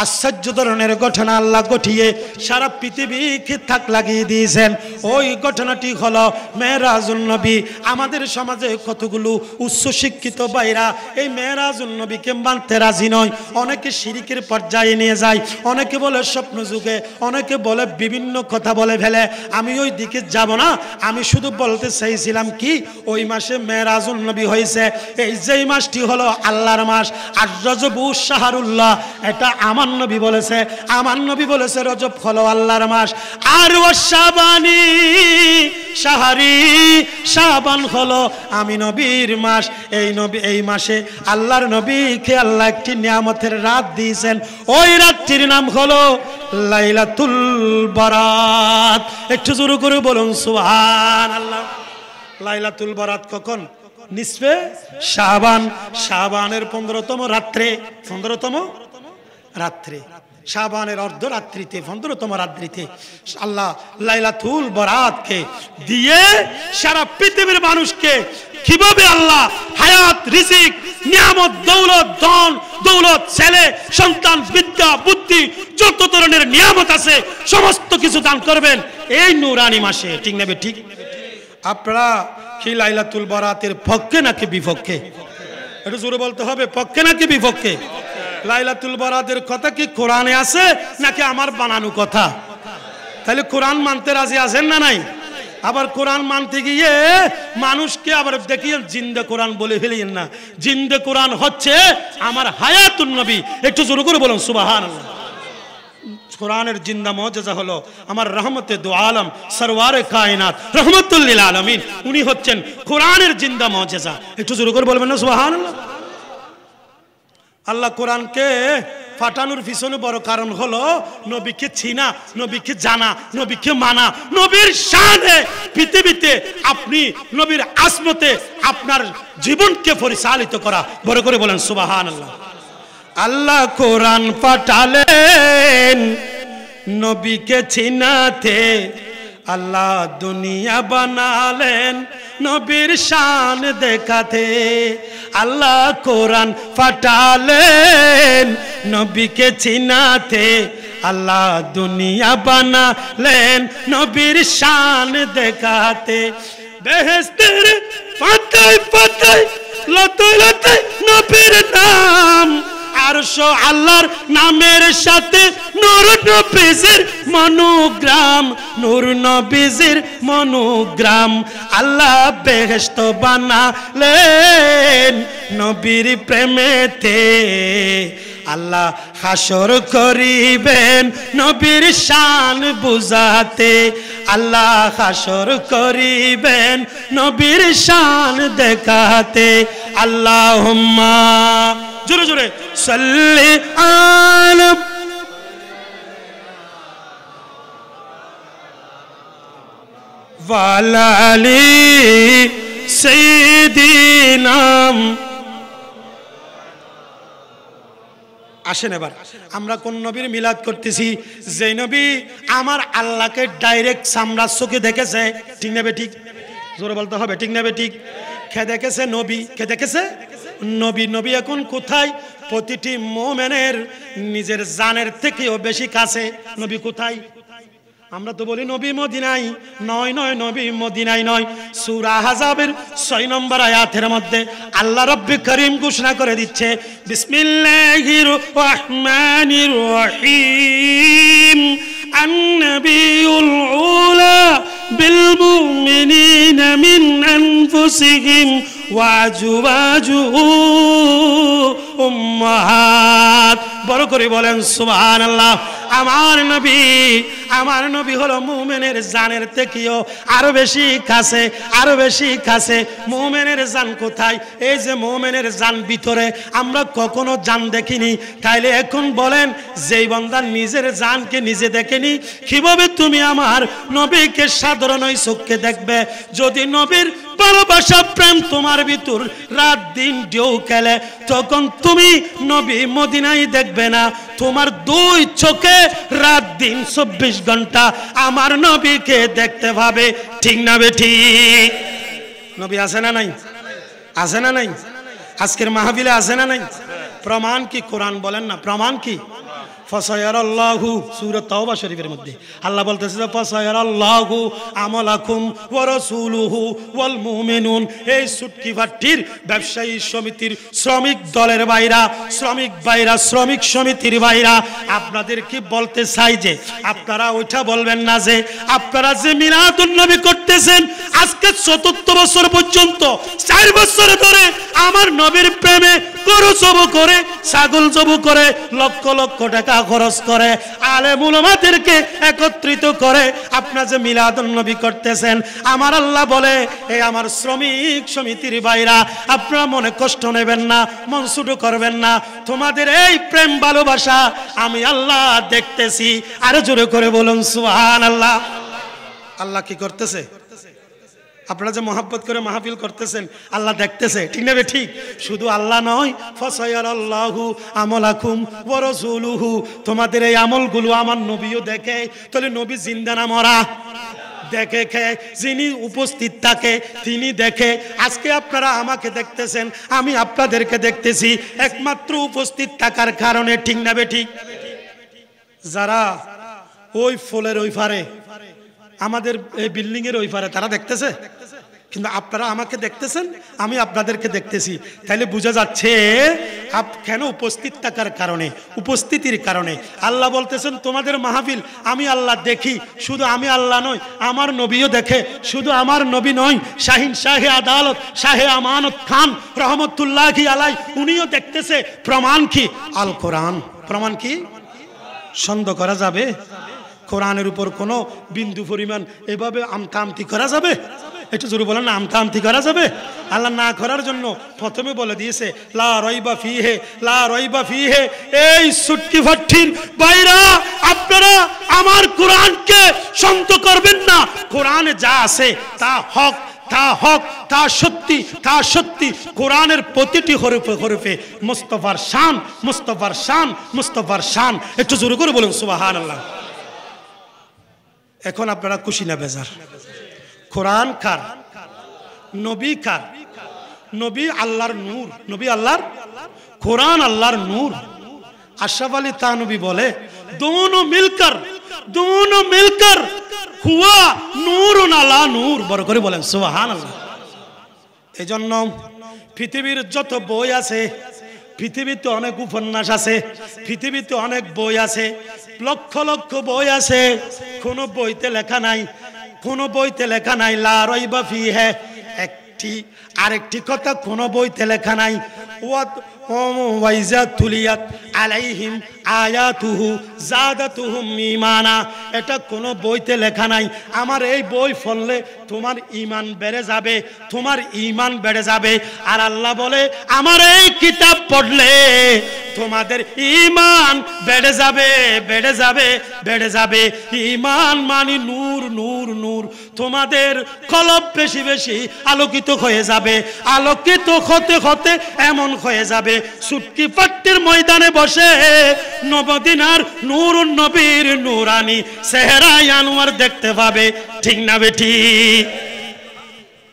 আশ্চর্য ধরনের ঘটনা আল্লাহ ঘটিয়ে সারা পৃথিবীকে থাক লাগিয়ে দিয়েছেন। ওই ঘটনাটি হলো মেরাজুন নবী। আমাদের সমাজে কতগুলো উচ্চ শিক্ষিত ভাইরা এই মেরাজুন নবীকে মানতে রাজি নয়। অনেকে শিরিকের পর্যায়ে নিয়ে যায়, অনেকে বলে স্বপ্ন যুগে, অনেকে বলে বিভিন্ন কথা বলে ফেলে। আমি ওই দিকে যাব না, আমি শুধু বলতে চাইছিলাম কি ওই মাসে মেরাজুন নবী হয়েছে। এই যেই মাসটি হলো আল্লাহর মাস, আর রজবু শাহরুল্লাহ, এটা আমার নবী বলেছে। আমার নবী বলেছে রজব হলো আল্লাহর মাস। আর ও শাবানি শাহরি, শাবান হলো আমি নবীর মাস। এই নবী, এই মাসে আল্লাহর নবীকে আল্লাহ একটি নিয়ামতের রাত দিয়েছেন। ওই রাতটির নাম হলো লাইলাতুল বারাত। একটু জোরে করে বলুন সুবহানাল্লাহ। লাইলাতুল বারাত কখন? নিসফে শাবান, শাবানের 15তম রাত্রে, 15তম রাত্রে। শাবানের অর্ধরাত্রিতে 15তম রাত্রিতে আল্লাহ লাইলাতুল বরাতকে দিয়ে সারা পৃথিবীর মানুষকে কিভাবে আল্লাহ হায়াত, রিজিক, নিয়ামত, দৌলত, ধন দৌলত, ছেলে সন্তান, বিদ্যা, বুদ্ধি, যত ধরনের নিয়ামত আছে সমস্ত কিছু দান করবেন এই নূরানি মাসে। ঠিক নেবে ঠিক? আপনারা কি লাইলাতুল বরাতের পক্ষে নাকি বিপক্ষে? একটু জোরে বলতে হবে, পক্ষে নাকি বিপক্ষে? লাইলাতুল বরাতের কথা কি কোরআনে আছে নাকি আমার বানানো কথা? তাহলে কোরআন মানতে রাজি আছেন না নাই? আবার কোরআন মানতে গিয়ে মানুষকে আবার দেখিয়ে জিন্দা কোরআন বলে ফেলিয়েন না। জিন্দা কোরআন হচ্ছে আমার হায়াতুন নবী। একটু জোরে করে বলুন সুবহানাল্লাহ। কোরআনের জিন্দা মুজিজা হলো আমার রহমতে দু আলম সরওয়ারে কায়নাত রহমতুল লিল আলামিন, উনি হচ্ছেন কোরআনের জিন্দা মুজিজা। একটু জোরে করে বলবেন না সুবহানাল্লাহ। আল্লাহ কোরআনকে ফাটানোর পিছনে বড় কারণ হলো নবীকে চিনা, নবীকে জানা, নবীকে মানা, নবীর শানে পৃথিবীতে আপনি নবীর আসমতে আপনার জীবনকে পরিচালিত করা। বড় করে বলেন সুবহানাল্লাহ। আল্লাহ কোরআন পাঠালেন নবীকে চিনাতে, আল্লাহ দুনিয়া বানালেন নবীর শান দেখাতে। আল্লাহ কোরআন পাঠালেন নবীকে চিনাতে, আল্লাহ দুনিয়া বানালেন নবীর শান দেখাতে। বেহেশতের পাতায় পাতায় লতায় লতায় নবীর নাম, আরশ আল্লাহর নামের সাথে নূর নবীজির মনোগ্রাম, নূর নবীজির মনোগ্রাম। আল্লাহ বেহেশত বানালেন নবীর প্রেমেতে, আল্লাহ হাসর করিবেন নবীর শান বুঝাতে। আল্লাহ হাসর করিবেন নবীর শান দেখাতে। আল্লাহুম্মা জোরে জোরে সাল্লি আলা ওয়ালা আলি সাইয়্যিদিনা। আসেন এবার আমরা কোন নবীর মিলাদ করতেছি? যে নবী আমার আল্লাহকে ডাইরেক্ট সামরার চোখে দেখেছে। ঠিক নেবে ঠিক? জোরে বলতে হবে ঠিক নেবে ঠিক? কে দেখেছে? নবী। কে দেখেছে? নবী। নবী এখন কোথায়? প্রতিটি মুমিনের নিজের জানের থেকেও বেশি কাছে। নবী কোথায়? আমরা তো বলি নবী মদিনায়। নয় নয়, নবী মদিনায় নয়। সূরা আহজাবের 6 নম্বর আয়াতের মধ্যে আল্লাহ রাব্বুল কারীম ঘোষণা করে দিচ্ছে, বিসমিল্লাহির রহমানির রহিম, আন-নাবিয়ুল উলা বিল মুমিনিনা মিন আনফুসিহিম ওয়া আজওয়াজুহু উম্মাহাত। বড় করে বলেন সুবহানাল্লাহ। আমার নবী হলো মুমিনের জানের থেকেও আরো বেশি কাছে, আরো বেশি কাছে। মুমিনের জান কোথায়? এই যে মুমিনের জান ভিতরে। আমরা কখনো জান দেখিনি, তাইলে এখন বলেন যেই বান্দা নিজের জানকে নিজে দেখেনি, কিভাবে তুমি আমার নবীকে সাধারণ ওই চোখকে দেখবে? যদি নবীর ভালোবাসা প্রেম তোমার ভিতর রাত দিন ঢেউ খেলে, তখন তুমি নবী মদিনায় দেখবে না। তোমার দুই চোখে রাত দিন 24 ঘন্টা আমার নবীকে দেখতে পাবে। ঠিক না বেঠিক? নবী আছে না নাই? আছে না নাই? আজকের মাহফিলে আছে না নাই? প্রমাণ কি? কোরআন বলেন না প্রমাণ কি? ফাসায়ারাল্লাহু সূরা তাওবা শরীফের মধ্যে আল্লাহ বলতেছে যে ফাসায়ারাল্লাহু আমালাকুম ওয়া রাসূলুহু ওয়াল মুমিনুন। এই সুটকি ভাটির ব্যবসায়ী সমিতির শ্রমিক দলের ভাইরা, শ্রমিক ভাইরা, শ্রমিক সমিতির ভাইরা, আপনাদের কি বলতে চাই যে আপনারা ওইটা বলবেন না যে আপনারা যে মিলাদুন নবী করতেছেন আজকে 74 বছর পর্যন্ত 4 বছর ধরে আমার নবীর প্রেমে গরু জবো করে, ছাগল জবো করে, লক্ষ লক্ষ টাকা খরচ করে, আলেম উলামাদেরকে একত্রিত করে আপনারা যে মিলাদুন নবী করতেছেন, আমার আল্লাহ বলে এই আমার শ্রমিক সমিতির ভাইরা আপনারা মনে কষ্ট নেবেন না, মন ছোট করবেন না। তোমাদের এই প্রেম ভালোবাসা আমি আল্লাহ দেখতেছি। আরো জোরে করে বলুন সুবহানাল্লাহ। আল্লাহ কি করতেছে? আপনারা যে মহব্বত করে মাহফিল করতেছেন আল্লাহ দেখতেছে, ঠিক না? ঠিক। শুধু আল্লাহ নয়, ফাসায়ারাল্লাহু আমালাকুম ওয়া রাসূলুহু, তোমাদের এই আমলগুলো আমার নবীও দেখে। তাহলে নবী জিন্দা না মরা? দেখে। কে? যিনি উপস্থিত থাকে তিনি দেখে। আজকে আপনারা আমাকে দেখতেছেন, আমি আপনাদেরকে দেখতেছি একমাত্র উপস্থিত থাকার কারণে, ঠিক না? ঠিক। যারা ওই ফলের ওই পারে, আমাদের এই বিল্ডিং এর ওই পারে, তারা দেখতেছে, কিন্তু আপনারা আমাকে দেখতেছেন, আমি আপনাদেরকে দেখতেছি। তাইলে বোঝা যাচ্ছে কেন? উপস্থিত থাকার কারণে, উপস্থিতির কারণে। আল্লাহ বলতেছেন তোমাদের মাহফিল আমি আল্লাহ দেখি। শুধু আমি আল্লাহ নয়, আমার নবীও দেখে। শুধু আমার নবী নয়, শাহিন শাহে আদালত শাহে আমানত খান রহমতুল্লাহি আলাই উনিও দেখতেছে। প্রমাণ কি? আল কোরআন। প্রমাণ কি? সন্দেহ করা যাবে? কোরআনের উপর কোনো বিন্দু পরিমাণ এভাবে আমতামতি করা যাবে? একটু জোরে বলেন না, আমতামতি করা যাবে? আল্লাহ না করার জন্য প্রথমে বলে দিয়েছে লা রাইবা ফিহে, লা রাইবা ফিহে। এই সুটকি ফাট্টির বাইরা, আপনারা আমার কোরআনকে সন্দেহ করবেন না। কোরআনে যা আছে তা হক, তা হক, তা সত্যি, তা সত্যি। কোরআনের প্রতিটি হরফে হরফে মুস্তাফার শান, মুস্তাফার শান, মুস্তাফার শান। একটু জোরে করে বলুন সুবহানাল্লাহ। এখন আপনারা খুশি না বেজার? কোরআন কার? নবী কার? নবী আল্লাহর নূর, নবী আল্লাহর, কোরআন আল্লাহর নূর। আশরাফ আলী তানবী বলে দোনো মিলকর হুয়া নূরুন আলা নূর। বড় করে বলেন সুবহানাল্লাহ। এজন্য পৃথিবীর যত বই আছে, পৃথিবীতে অনেক উপন্যাস আছে, পৃথিবীতে অনেক বই আছে, লক্ষ লক্ষ বই আছে, কোন বইতে লেখা নাই, কোন বইতে লেখা নাই লা রাইবা ফিহি। আরেকটি কথা, কোন বইতে লেখা নাই ওয়াইজা তুলিয়াত আলাইহিম আয়াতুহু যাদাতুহুম ঈমানা। এটা কোন বইতে লেখা নাই। আমার এই বই পড়লে তোমার ঈমান বেড়ে যাবে, তোমার ঈমান বেড়ে যাবে। আর আল্লাহ বলে আমার এই কিতাব পড়লে তোমাদের ঈমান বেড়ে যাবে, বেড়ে যাবে, বেড়ে যাবে। ঈমান মানে নূর, নূর, নূর। তোমাদের কলব বেশি বেশি আলোকিত হয়ে যাবে। আলোকিত হতে হতে এমন হয়ে যাবে সুটকি ফাট্টির ময়দানে বসে নবদিনার নূর নবীর নূরানি চেহারা আনোয়ার দেখতে পাবে, ঠিক না বেটি?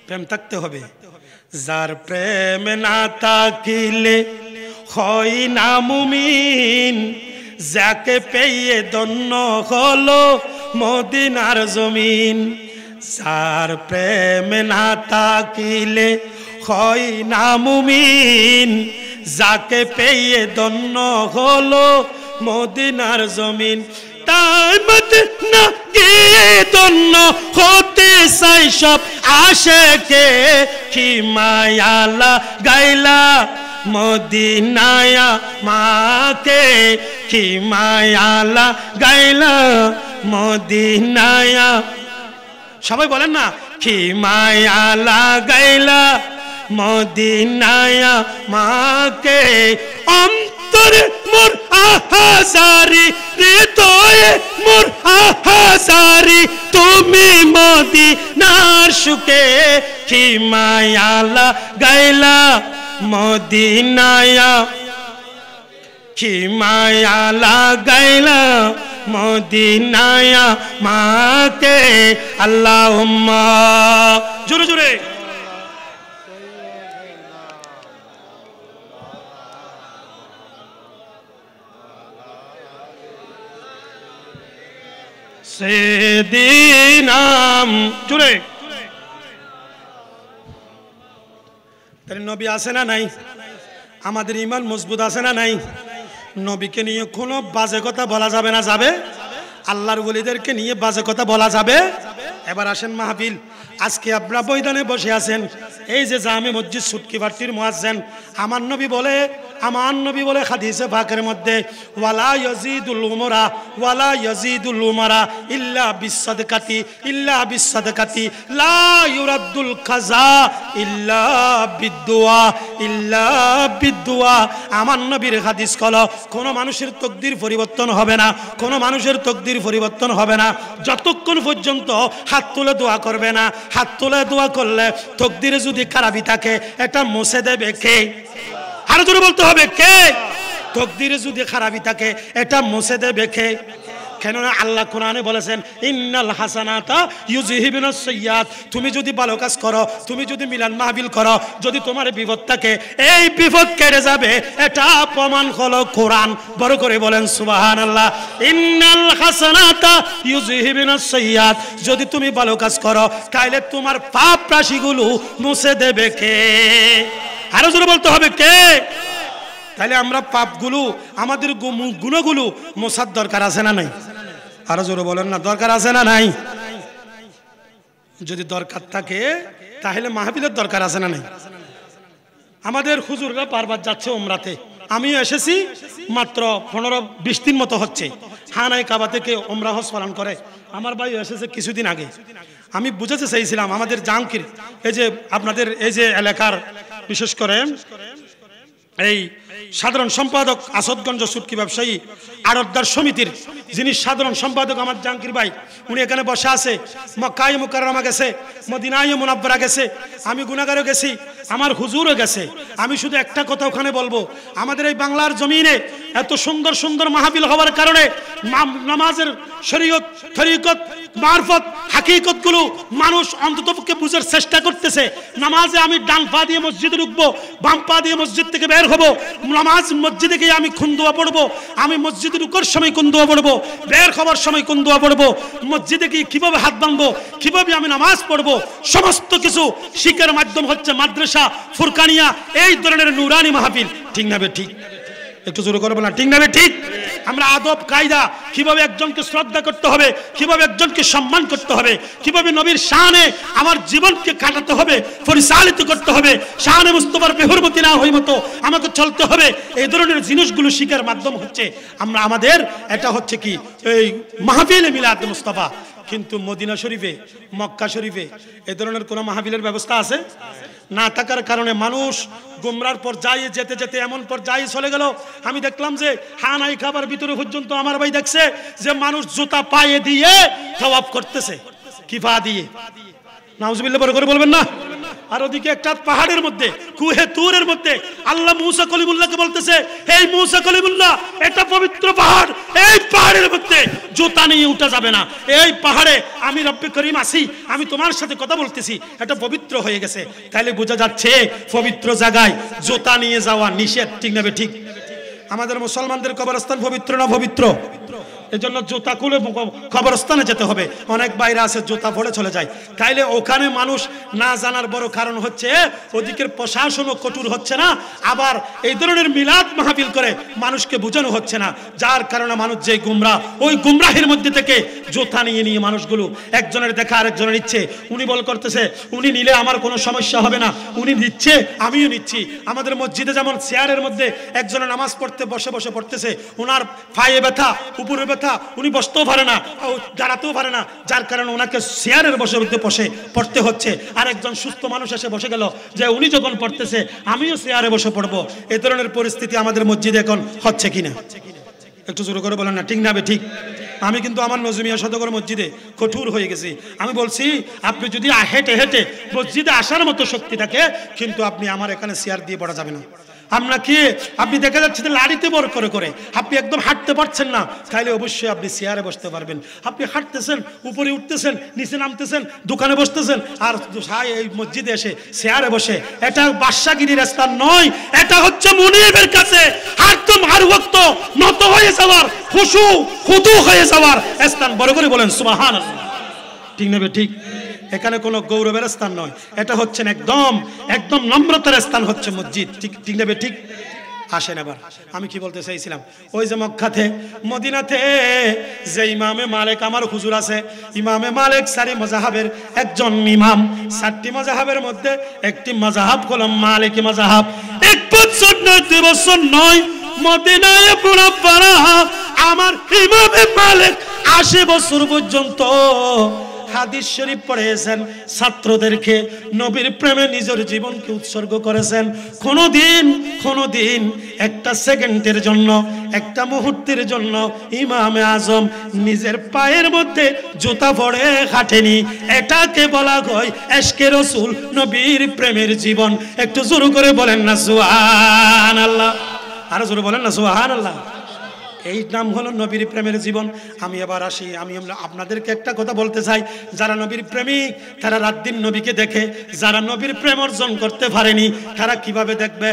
প্রেম থাকতে হবে। যার প্রেম না থাকিলে হয় না মুমিন, যাকে পেয়ে ধন্য হলো মদিনার জমিন। যার প্রেম না থাকিলে হয় না মুমিন, যাকে পেয়ে ধন্য হলো মদিনার জমিন। তাই মদিনা গিয়ে ধন্য হতে চাই সব আশেকে, কি মায়ালা গাইলা মদিনায়া মাকে, কি মায়ালা গাইলা মদিনায়া। সবাই বলেন না, কি মায়ালা গাইলা মদিনায়া মাকে। অন্তরে মোর আহাজারি, হৃদয়ে মোর আহাজারি, তুমি মদিনার সুখে, কি মায়ালা গাইলা মদিনায়া, কি মায়ালা গাইলা মদিনায়া মাকে। আল্লাহুম্মা, জোরে জোরে। সেদিনাম, জোরে। তাহলে নবী আছে না নাই? আমাদের ঈমান মজবুত আছে না নাই? নবীকে নিয়ে কোনো বাজে কথা বলা যাবে না? যাবে। আল্লাহর ওলিদেরকে নিয়ে বাজে কথা বলা যাবে? এবার আসেন মাহফিল। আজকে আপনারা ময়দানে বসে আছেন, এই যে জামে মসজিদ সুটকি ফাট্টির মুয়াজ্জিন, আমার নবী বলে আমার নবী বলে হাদিসে পাকের মধ্যে ওয়ালা ইয়াজিদুল উমারা ইল্লা বিসাদকাতি লা ইউরাদ্দুল কাযা ইল্লা বিদুয়া। আমার নবীর হাদিস হলো কোন মানুষের তকদির পরিবর্তন হবে না, কোন মানুষের তকদির পরিবর্তন হবে না যতক্ষণ পর্যন্ত হাত তুলে দোয়া করবে না। হাত তুলে দোয়া করলে তকদিরে যদি খারাপই থাকে এটা মুছে দেবে কে? আরো জোরে বলতে হবে কে? তকদিরে যদি খারাপই থাকে এটা মুছে দেবে কে? কেননা আল্লাহ কোরআনে বলেছেন ইন্নাল হাসানাতা ইউযহিবুনাস সাইয়্যাত। তুমি যদি ভালো কাজ করো, তুমি যদি মিলাদ মাহফিল করো, যদি তোমার বিপদ থাকে এই বিপদ কেটে যাবে, এটা প্রমাণ হলো কোরআন। বড় করে বলেন সুবহানাল্লাহ। ইন্নাল হাসানাতা ইউযহিবুনাস সাইয়্যাত, যদি তুমি ভালো কাজ করো তাহলে তোমার পাপ রাশিগুলো মুছে দেবে কে? আরো জোরে বলতে হবে কে? তাহলে আমরা পাপগুলো, আমাদের গুণগুলো মোছার দরকার আছে না নাই? আরো জোরে বলেন না, দরকার আছে না নাই? যদি দরকার থাকে তাহলে মাহফিলের দরকার আছে না নাই? আমাদের হুজুররা বারবার যাচ্ছে উমরাতে, আমিও এসেছি, মাত্র 15-20 দিন মতো হচ্ছে। হানায় কাবা থেকে উমরা হজ পালন করে। আমার ভাই এসেছে কিছুদিন আগে। আমি বুঝাতে চাইছিলাম আমাদের জাহাঙ্গীর, এই যে আপনাদের এই যে এলাকার বিশেষ করে এই সাধারণ সম্পাদক আসাদগঞ্জ সুটকি ব্যবসায়ী আড়তদার সমিতির যিনি সাধারণ সম্পাদক আমার জাহাঙ্গীর ভাই, উনি এখানে বসে আছে। মক্কায়ে মুকাররমা গেছে, মদিনায়ে মুনাব্বারা গেছে, আমি গুনাহগারও গেছি, আমার হুজুরও গেছে। আমি শুধু একটা কথা ওখানে বলবো, আমাদের এই বাংলার জমিনে এত সুন্দর সুন্দর মাহফিল হওয়ার কারণে নামাজের শরীয়ত, তরিকত, মারফত, হাকিকতগুলো মানুষ অন্ততপক্ষে বুঝার চেষ্টা করতেছে। নামাজে আমি ডান পা দিয়ে মসজিদে ঢুকবো, বাম পা দিয়ে মসজিদ থেকে বের হবো, নামাজ মসজিদে গিয়ে আমি কোন দোয়া পড়বো, আমি মসজিদে ঢুকার সময় কোন দোয়া পড়বো, বের হবার সময় কোন দোয়া পড়বো, মসজিদে গিয়ে কিভাবে হাত বাঁধবো, কিভাবে আমি নামাজ পড়বো, সমস্ত কিছু শিক্ষার মাধ্যম হচ্ছে মাদ্রাসা, ফুরকানিয়া, এই ধরনের নুরানি মাহফিল। ঠিক না বে ঠিক? একটু জোরে করবো না? ঠিক না বে ঠিক? আমরা আদব কায়দা, কিভাবে একজনকে শ্রদ্ধা করতে হবে, কিভাবে একজনকে সম্মান করতে হবে, কিভাবে নবীর শানে আমার জীবনকে কাটাতে হবে, পরিচালিত করতে হবে, শানে মুস্তাফার বেহুরমতি না হই মতো আমাকে চলতে হবে, এই ধরনের জিনিসগুলো শিখার মাধ্যম হচ্ছে আমরা আমাদের এটা হচ্ছে কি এই মাহফিলে মিলাদ মুস্তাফা। কিন্তু মদিনা শরীফে, মক্কা শরীফে এই ধরনের কোনো মাহফিলের ব্যবস্থা আছে না থাকার কারণে মানুষ গুমরার পর্যায়ে যেতে যেতে এমন পর্যায়ে চলে গেল। আমি দেখলাম যে হানাই খাবার ভিতরে পর্যন্ত আমার ভাই দেখছে যে মানুষ জুতা পায়ে দিয়ে তাওয়াফ করতেছে। কি পা দিয়ে? নাউজুবিল্লাহ বড় করে বলবেন না। আর ওদিকে একটা পাহাড়ের মধ্যে, কুহে তুরের মধ্যে আল্লাহ মুসা কলিমুল্লাহকে বলতেছে, এই মুসা কলিমুল্লাহ, এটা পবিত্র পাহাড়, এই পাহাড়ের মধ্যে জুতা নিয়ে উঠা যাবে না। এই পাহাড়ে আমি রব্বে করিম আছি, আমি তোমার সাথে কথা বলতেছি, এটা পবিত্র হয়ে গেছে। তাহলে বোঝা যাচ্ছে পবিত্র জায়গায় জুতা নিয়ে যাওয়া নিষেধ। ঠিক না? ঠিক। আমাদের মুসলমানদের কবরস্থান পবিত্র না পবিত্র? এই জন্য জুতা খুলে কবরস্থানে যেতে হবে। অনেক বাইরে আছে জুতা পড়ে চলে যায়। তাইলে ওখানে মানুষ না জানার বড় কারণ হচ্ছে ওদিকের প্রশাসনও কঠোর হচ্ছে না, আবার এই ধরনের মিলাদ মাহফিল করে মানুষকে বোঝানো হচ্ছে না, যার কারণে মানুষ যে গুমরা, ওই গুমরাহের মধ্যে থেকে জুতা নিয়ে নিয়ে মানুষগুলো একজনের দেখা আরেকজনের নিচ্ছে। উনি বল করতেছে উনি নিলে আমার কোনো সমস্যা হবে না, উনি নিচ্ছে আমিও নিচ্ছি। আমাদের মসজিদে যেমন চেয়ারের মধ্যে একজনের নামাজ পড়তে বসে বসে পড়তেছে, ওনার পায়ে ব্যথা, উপরে ব্যথা, উনি বসতেও পারে না, দাঁড়াতেও পারে না, যার কারণে ওনাকে চেয়ারের বসে পড়তে হচ্ছে। আর একজন সুস্থ মানুষ এসে বসে গেল যে উনি যখন পড়তেছে আমিও চেয়ারে বসে পড়বো। এই ধরনের পরিস্থিতি আমাদের মসজিদে এখন হচ্ছে কিনা? একটু জোরে করে বলেন না। ঠিক না? ঠিক। আমি কিন্তু আমার নজমিয়া সদগর মসজিদে কঠোর হয়ে গেছি। আমি বলছি আপনি যদি হেঁটে হেঁটে মসজিদে আসার মতো শক্তি থাকে, কিন্তু আপনি আমার এখানে চেয়ার দিয়ে পড়া যাবে না। আমরা কি আপনি দেখা যাচ্ছে যে লাড়িতে বড় করে করে আপনি একদম হাঁটতে পারছেন না, তাহলে অবশ্যই আপনি চেয়ারে বসতে পারবেন। আপনি হাঁটতেছেন, উপরে উঠতেছেন, নিচে নামতেছেন, দোকানে বসতেছেন, আর এই মসজিদে এসে চেয়ারে বসে, এটা বাদশাগিরির স্থান নয়, এটা হচ্ছে মুনিবের কাছে একদম আর ওয়াক্ত নত হয়ে যাওয়ার, খুশু খুদু হয়ে যাওয়ার স্থান। বড় করে বলেন সুবহানাল্লাহ। ঠিক না? ঠিক। এখানে কোনো গৌরবের স্থান নয়, এটা হচ্ছে একদম একদম নম্রতার স্থান হচ্ছে মসজিদ। ঠিক ঠিক না? ঠিক। আসেন এবার আমি কি বলতে চাইছিলাম, ওই যে মক্কাতে মদিনাতে যে ইমামে মালিক আমার হুজুর আছে, ইমামে মালিক 4 মাযহাবের একজন ইমাম। 4টি মাযহাবের মধ্যে একটি মাযহাব হলো মালিকি মাযহাব। এক বছর নয় 2 বছর নয় মদিনায় মুনাফারা আমার ইমামে মালিক 80 বছর পর্যন্ত হাদিস শরীফ পড়েছেন, ছাত্রদেরকে নবীর প্রেমে নিজের জীবনকে উৎসর্গ করেছেন। কোনোদিন একটা সেকেন্ডের জন্য, একটা মুহূর্তের জন্য ইমামে আজম নিজের পায়ের মধ্যে জুতা পরে হাঁটেনি। এটাকে বলা হয় এশকে রাসূল, নবীর প্রেমের জীবন। একটু জোরে করে বলেন না সুবহানাল্লাহ, আরো জোরে বলেন না সুবহানাল্লাহ। এই নাম হলো নবীর প্রেমের জীবন। আমি এবার আসি, আমি আপনাদেরকে একটা কথা বলতে চাই, যারা নবীর প্রেমিক তারা রাত দিন নবীকে দেখে, যারা নবীর প্রেম অর্জন করতে পারেনি তারা কিভাবে দেখবে?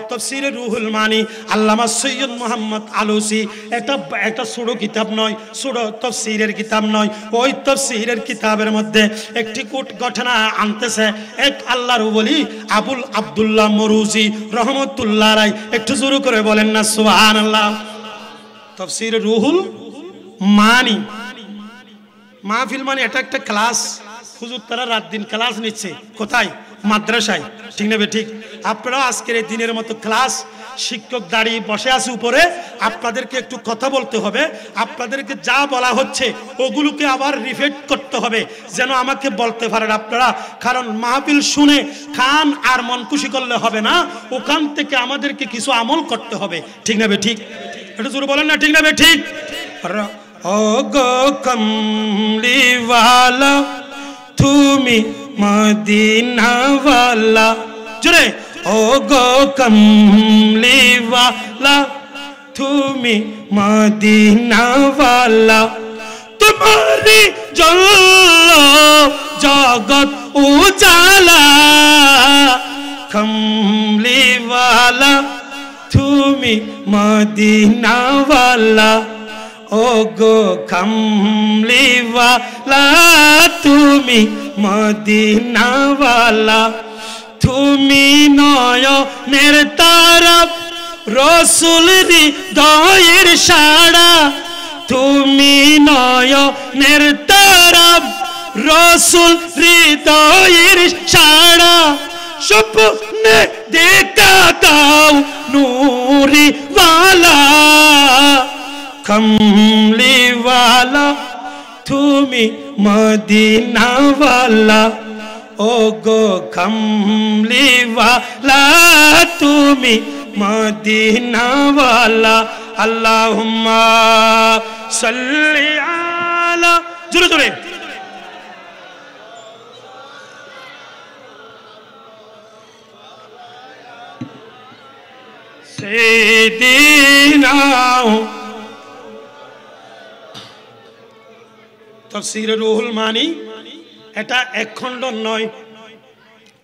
তাফসীরে রুহুল মানি আল্লামা সৈয়দ মোহাম্মদ আলুসি, এটা একটা ছোট কিতাব নয়, ছোট তাফসীরের কিতাব নয়, ওই তাফসীরের কিতাবের মধ্যে একটি ঘটনা আনতেছে। এক আল্লাহর ওলি আবুল আব্দুল্লাহ মরুজি রহমতুল্লাহ আলাইহি, একটু জোরে করে বলেন না সুবহানাল্লাহ। তাফসীর রুহুল মানি, মাহফিল মানে এটা একটা ক্লাস। হুজুর তারা রাত দিন ক্লাস নিচ্ছে, কোথায়? মাদ্রাসায়, ঠিক না ঠিক? আপনারা আজকের এই দিনের মতো ক্লাস, শিক্ষক দাঁড়িয়ে বসে আছে উপরে, আপনাদেরকে একটু কথা বলতে হবে, আপনাদেরকে যা বলা হচ্ছে ওগুলোকে আবার রিপিট করতে হবে যেন আমাকে বলতে পারেন আপনারা। কারণ মাহফিল শুনে কান আর মন খুশি করলে হবে না, ওখান থেকে আমাদেরকে কিছু আমল করতে হবে, ঠিক না ঠিক? এটা জোরে বলেন না, ঠিক না ঠিক? ও গো কমলিওয়ালা তুমি মদিনাওয়ালা, জোরে। ও গো কমলিওয়ালা তুমি মদিনাওয়ালা, তোমারি জন্য জগৎ উজালা, কমলিওয়ালা তুমি মদিনাওয়ালা, ও গো কমলিওয়ালা তুমি মদিনাওয়ালা, তুমি নয়নের তারা রাসূল হৃদয়ের সাড়া, তুমি নয়নের তারা রাসূল হৃদয়ের সাড়া, স্বপ্নে দেখা দাও নূরি ওয়ালা, কমলিওয়ালা তুমি মদিনাওয়ালা, ও গো কমলিওয়ালা তুমি মদিনাওয়ালা। আল্লাহুম্মা সাল্লি আলা, জোরে জোরে সাইয়্যিদিনা। তাফসীর রুহুল মানি এটা এক খণ্ড নয়,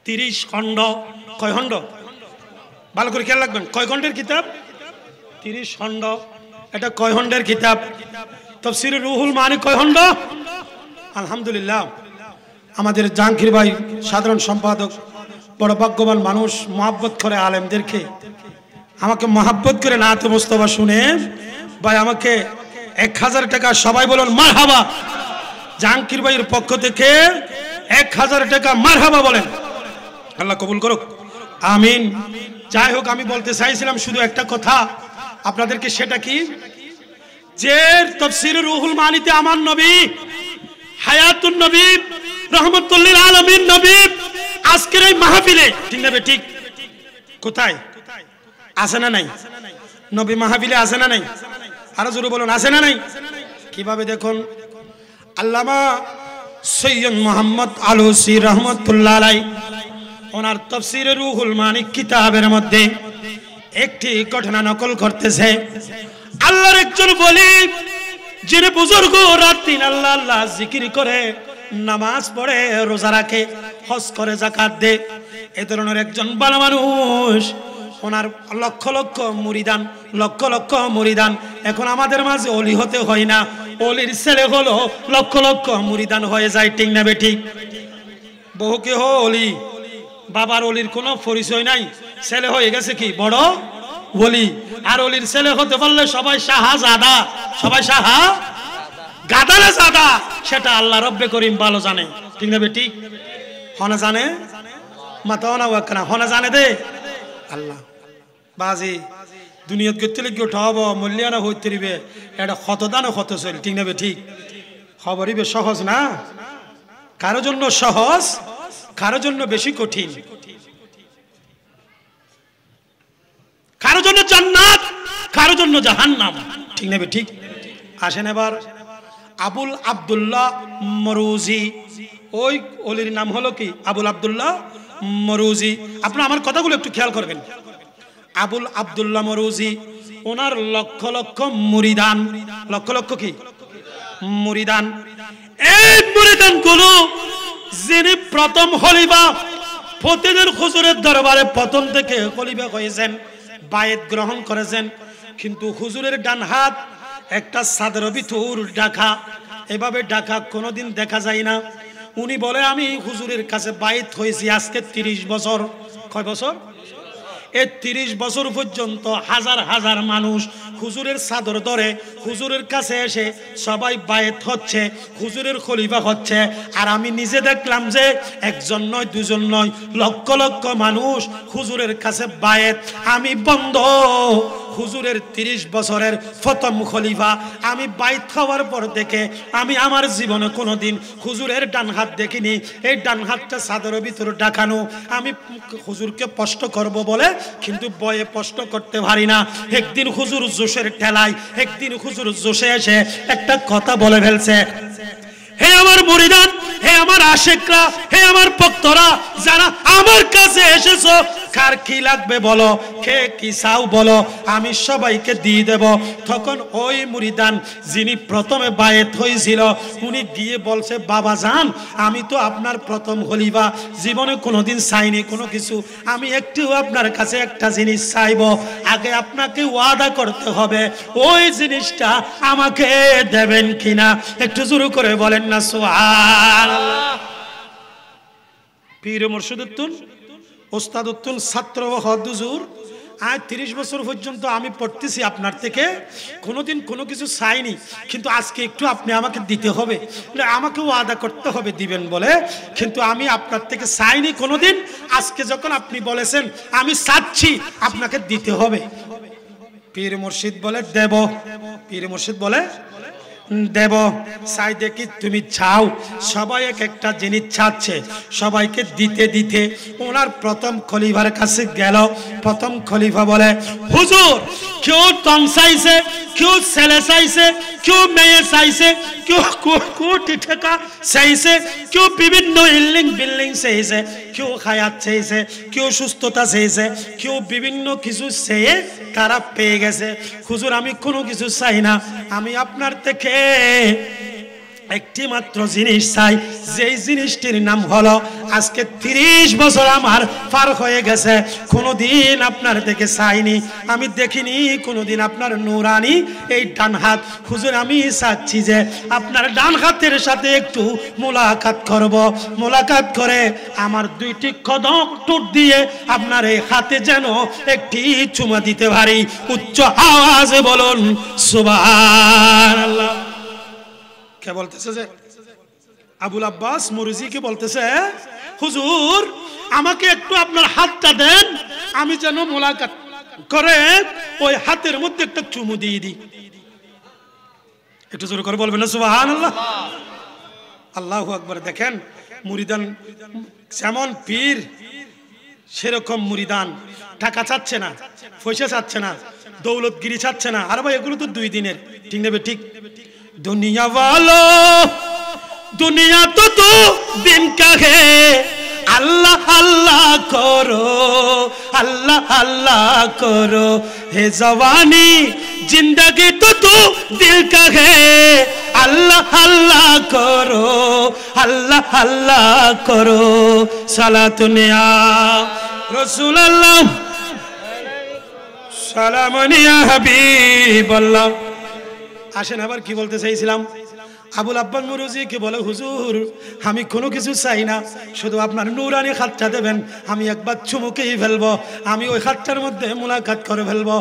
30 খণ্ড। কয় খণ্ড? ভালো করে খেয়াল রাখবেন, কয় খণ্ডের কিতাব? 30 খণ্ড। এটা কয় খণ্ডের কিতাব? তাফসীর রুহুল মানি কয় খণ্ড? আলহামদুলিল্লাহ, আমাদের জাহাঙ্গীর ভাই সাধারণ সম্পাদক, বড় ভাগ্যবান মানুষ, মহব্বত করে আলেমদেরকে, আমাকে মহব্বত করে নাতে মুস্তাফা শুনে ভাই আমাকে 1000 টাকা, সবাই বলুন মারহাবা, জাহাঙ্গীর ভাইয়ের পক্ষ থেকে 1000 টাকা মারহাবা বলেন, আল্লাহ কবুল করুক, আমিন। যাই হোক, আমি বলতে চাইছিলাম শুধু একটা কথা আপনাদেরকে, সেটা কি যে তাফসীর রুহুল মানিতে আমার নবী হায়াতুন নবী রহমাতুল লিল আলামিন নবী আজকের এই মাহফিলে, ঠিক না ঠিক? কোথায় আছে না নাই? নবী মাহফিলে আছে না নাই? আরো জোরে বলুন, আছে না নাই? কিভাবে দেখুন, আল্লামা সৈয়দ মোহাম্মদ আলুসি রহমতুল্লাহ আলাইহি ওনার তাফসীরে রুহুল মানি কিতাবের মধ্যে একটি ঘটনা নকল করতেছে। আল্লাহর একজন বলি, যিনি বুজুর্গ, রাত দিন আল্লাহ আল্লাহ জিকির করে, নামাজ পড়ে, রোজা রাখে, হজ করে, যাকাত দেয়, এই ধরনের একজন ভালো মানুষ, ওনার লক্ষ লক্ষ মুরিদান, লক্ষ লক্ষ মুরিদান। এখন আমাদের মাঝে অলি হতে হয় না, অলির ছেলে হলো লক্ষ লক্ষ মুরিদান হয়ে যায়, ঠিক না ঠিক? বহু কেহ অলি, বাবার অলির কোনো পরিচয় নাই, ছেলে হয়ে গেছে কি বড় ওলি। আর অলির ছেলে হতে পারলে সবাই শাহজাদা, সবাই শাহা গাদালে জাদা, সেটা আল্লাহ রব্বে করিম ভালো জানে, ঠিক না ঠিক? হনা জানে মাতা না ওয়াক্কানা, হনা জানে দে আল্লাহ। বাজি দুনিয়াত গতি লিখে উঠাব মূল্যায়ন হইতে দিবে এটা ক্ষতদানও ক্ষত চল ঠিক নেবে ঠিক খবরিবে সহজ না কারো জন্য সহজ কারো জন্য বেশি কঠিন কারো জন্য জান্নাত কারো জন্য জাহান্নাম ঠিক নেবে ঠিক আসেন এবার আবুল আব্দুল্লাহ মরুজি ওই ওলির নাম হলো কি আবুল আব্দুল্লাহ মরুজি আপনারা আমার কথাগুলো একটু খেয়াল করবেন আবুল আব্দুল্লাহ মরুজি ওনার লক্ষ লক্ষ মুরিদান লক্ষ লক্ষ কি মুরিদান এই মুরিদান গুলো যিনি প্রথম খলিফা প্রতিদিন হুজুরের দরবারে প্রথম থেকে খলিফা হয়েছেন বায়াত গ্রহণ করেছেন কিন্তু হুজুরের ডান হাত একটা চাদর ভিতর ঢাকা এভাবে ঢাকা কোনোদিন দেখা যায় না উনি বলে আমি হুজুরের কাছে বায়াত হয়েছি আজকে 30 বছর কয় বছর এই 30 বছর পর্যন্ত হাজার হাজার মানুষ হুজুরের চাদর ধরে হুজুরের কাছে এসে সবাই বায়াত হচ্ছে হুজুরের খলিফা হচ্ছে আর আমি নিজে দেখলাম যে একজন নয় দুজন নয় লক্ষ লক্ষ মানুষ হুজুরের কাছে বায়াত আমি বন্ধ হুজুরের 30 বছরের প্রথম খলিফা আমি বায়াত হওয়ার পর থেকে আমি আমার জীবনে কোনোদিন হুজুরের ডান হাত দেখিনি এই ডান হাতটা চাদরের ভিতরে ঢাকানো আমি হুজুরকে স্পষ্ট করব বলে কিন্তু বয়ে স্পষ্ট করতে পারি না একদিন হুজুর জোশের ঠেলায় একদিন হুজুর জোশে এসে একটা কথা বলে ফেলছে হে আমার মুরিদান হে আমার আশিকরা হে আমার ভক্তরা যারা আমার কাছে এসেছো কার কি লাগবে বলো কে কি চাও বলো আমি সবাইকে দিয়ে দেব তখন ওই মুরিদান যিনি প্রথমে বায়াত হয়েছিল উনি গিয়ে বলছে বাবা জান আমি তো আপনার প্রথম খলিফা জীবনে কোনোদিন চাইনি কোনো কিছু আমি একটু আপনার কাছে একটা জিনিস চাইবো আগে আপনাকে ওয়াদা করতে হবে ওই জিনিসটা আমাকে দেবেন কিনা একটু জোরে করে বলেন না সুবহানাল্লাহ পীর মুর্শিদুদ্দিন ওস্তাদুদ্দিন ছাত্র হদুজুর আজ 30 বছর পর্যন্ত আমি পড়তেছি আপনার থেকে কোনোদিন কোনো কিছু চাইনি কিন্তু আজকে একটু আপনি আমাকে দিতে হবে আমাকে ওয়াদা করতে হবে দিবেন বলে কিন্তু আমি আপনার থেকে চাইনি কোনোদিন আজকে যখন আপনি বলেছেন আমি চাচ্ছি আপনাকে দিতে হবে পীর মুর্শিদ বলে দেব পীর মুর্শিদ বলে দেব চাই দেখি তুমি চাও সবাই এক একটা জিনিস চাচ্ছে সবাইকে দিতে দিতে ওনার প্রথম খলিফার কাছে গেল প্রথম খলিফা বলে হুজুর কেউ টং চাইছে কেউ ছেলে চাইছে কেউ মেয়ে চাইছে কেউ কোটি টাকা চাইছে কেউ বিভিন্ন বিল্ডিং চাইছে কেউ হায়াত চাইছে কেউ সুস্থতা চাইছে কেউ বিভিন্ন কিছু চেয়ে তারা পেয়ে গেছে হুজুর আমি কোনো কিছু চাই না আমি আপনার থেকে একটি মাত্র জিনিস চাই যেই জিনিসটির নাম হলো আজকে 30 বছর আমার পার হয়ে গেছে কোনোদিন আপনার থেকে চাইনি আমি দেখিনি কোনোদিন আপনার নূরানি এই ডান হাত হুজুর আমি চাচ্ছি যে আপনার ডান হাতের সাথে একটু মোলাকাত করব মোলাকাত করে আমার দুইটি কদম টুট দিয়ে আপনার এই হাতে যেন একটি চুমা দিতে পারি উচ্চ আওয়াজে বলুন সুবহানাল্লাহ কে বলতেছে যে আবুল আব্বাস মুরজি কে বলতেছে হুজুর আমাকে একটু আপনার হাতটা দেন আমি যেন মোলাকাত করে ওই হাতের মধ্যে একটা চুমু দিয়ে দিই একটু জোরে করে বলবেন না সুবহানাল্লাহ আল্লাহু আকবার দেখেন মুরিদান যেমন পীর সেরকম মুরিদান টাকা চাচ্ছে না পয়সা চাচ্ছে না দৌলতগিরি চাচ্ছে না আর ভাই এগুলো তো 2 দিনের ঠিক নেবে ঠিক दुनिया वालों दुनिया तो 2 दिन का है अल्लाह अल्लाह करो अल्लाह अल्लाह करो हे जवानी जिंदगी तो 2 दिल का है अल्लाह अल्लाह करो अल्लाह अल्लाह करो सलातुनिया रसूल अल्लाह सलामुनिया हबीब अल्लाह আসেন আবার কি বলতে চাইছিলাম আবুল আব্বাস মুরজি কে বলে হুজুর আমি কোনো কিছু চাই না শুধু আপনার নূরানি হাতটা দেবেন আমি একবার চুমুকেই ফেলবো আমি ওই হাতটার মধ্যে মোলাকাত করে ফেলবো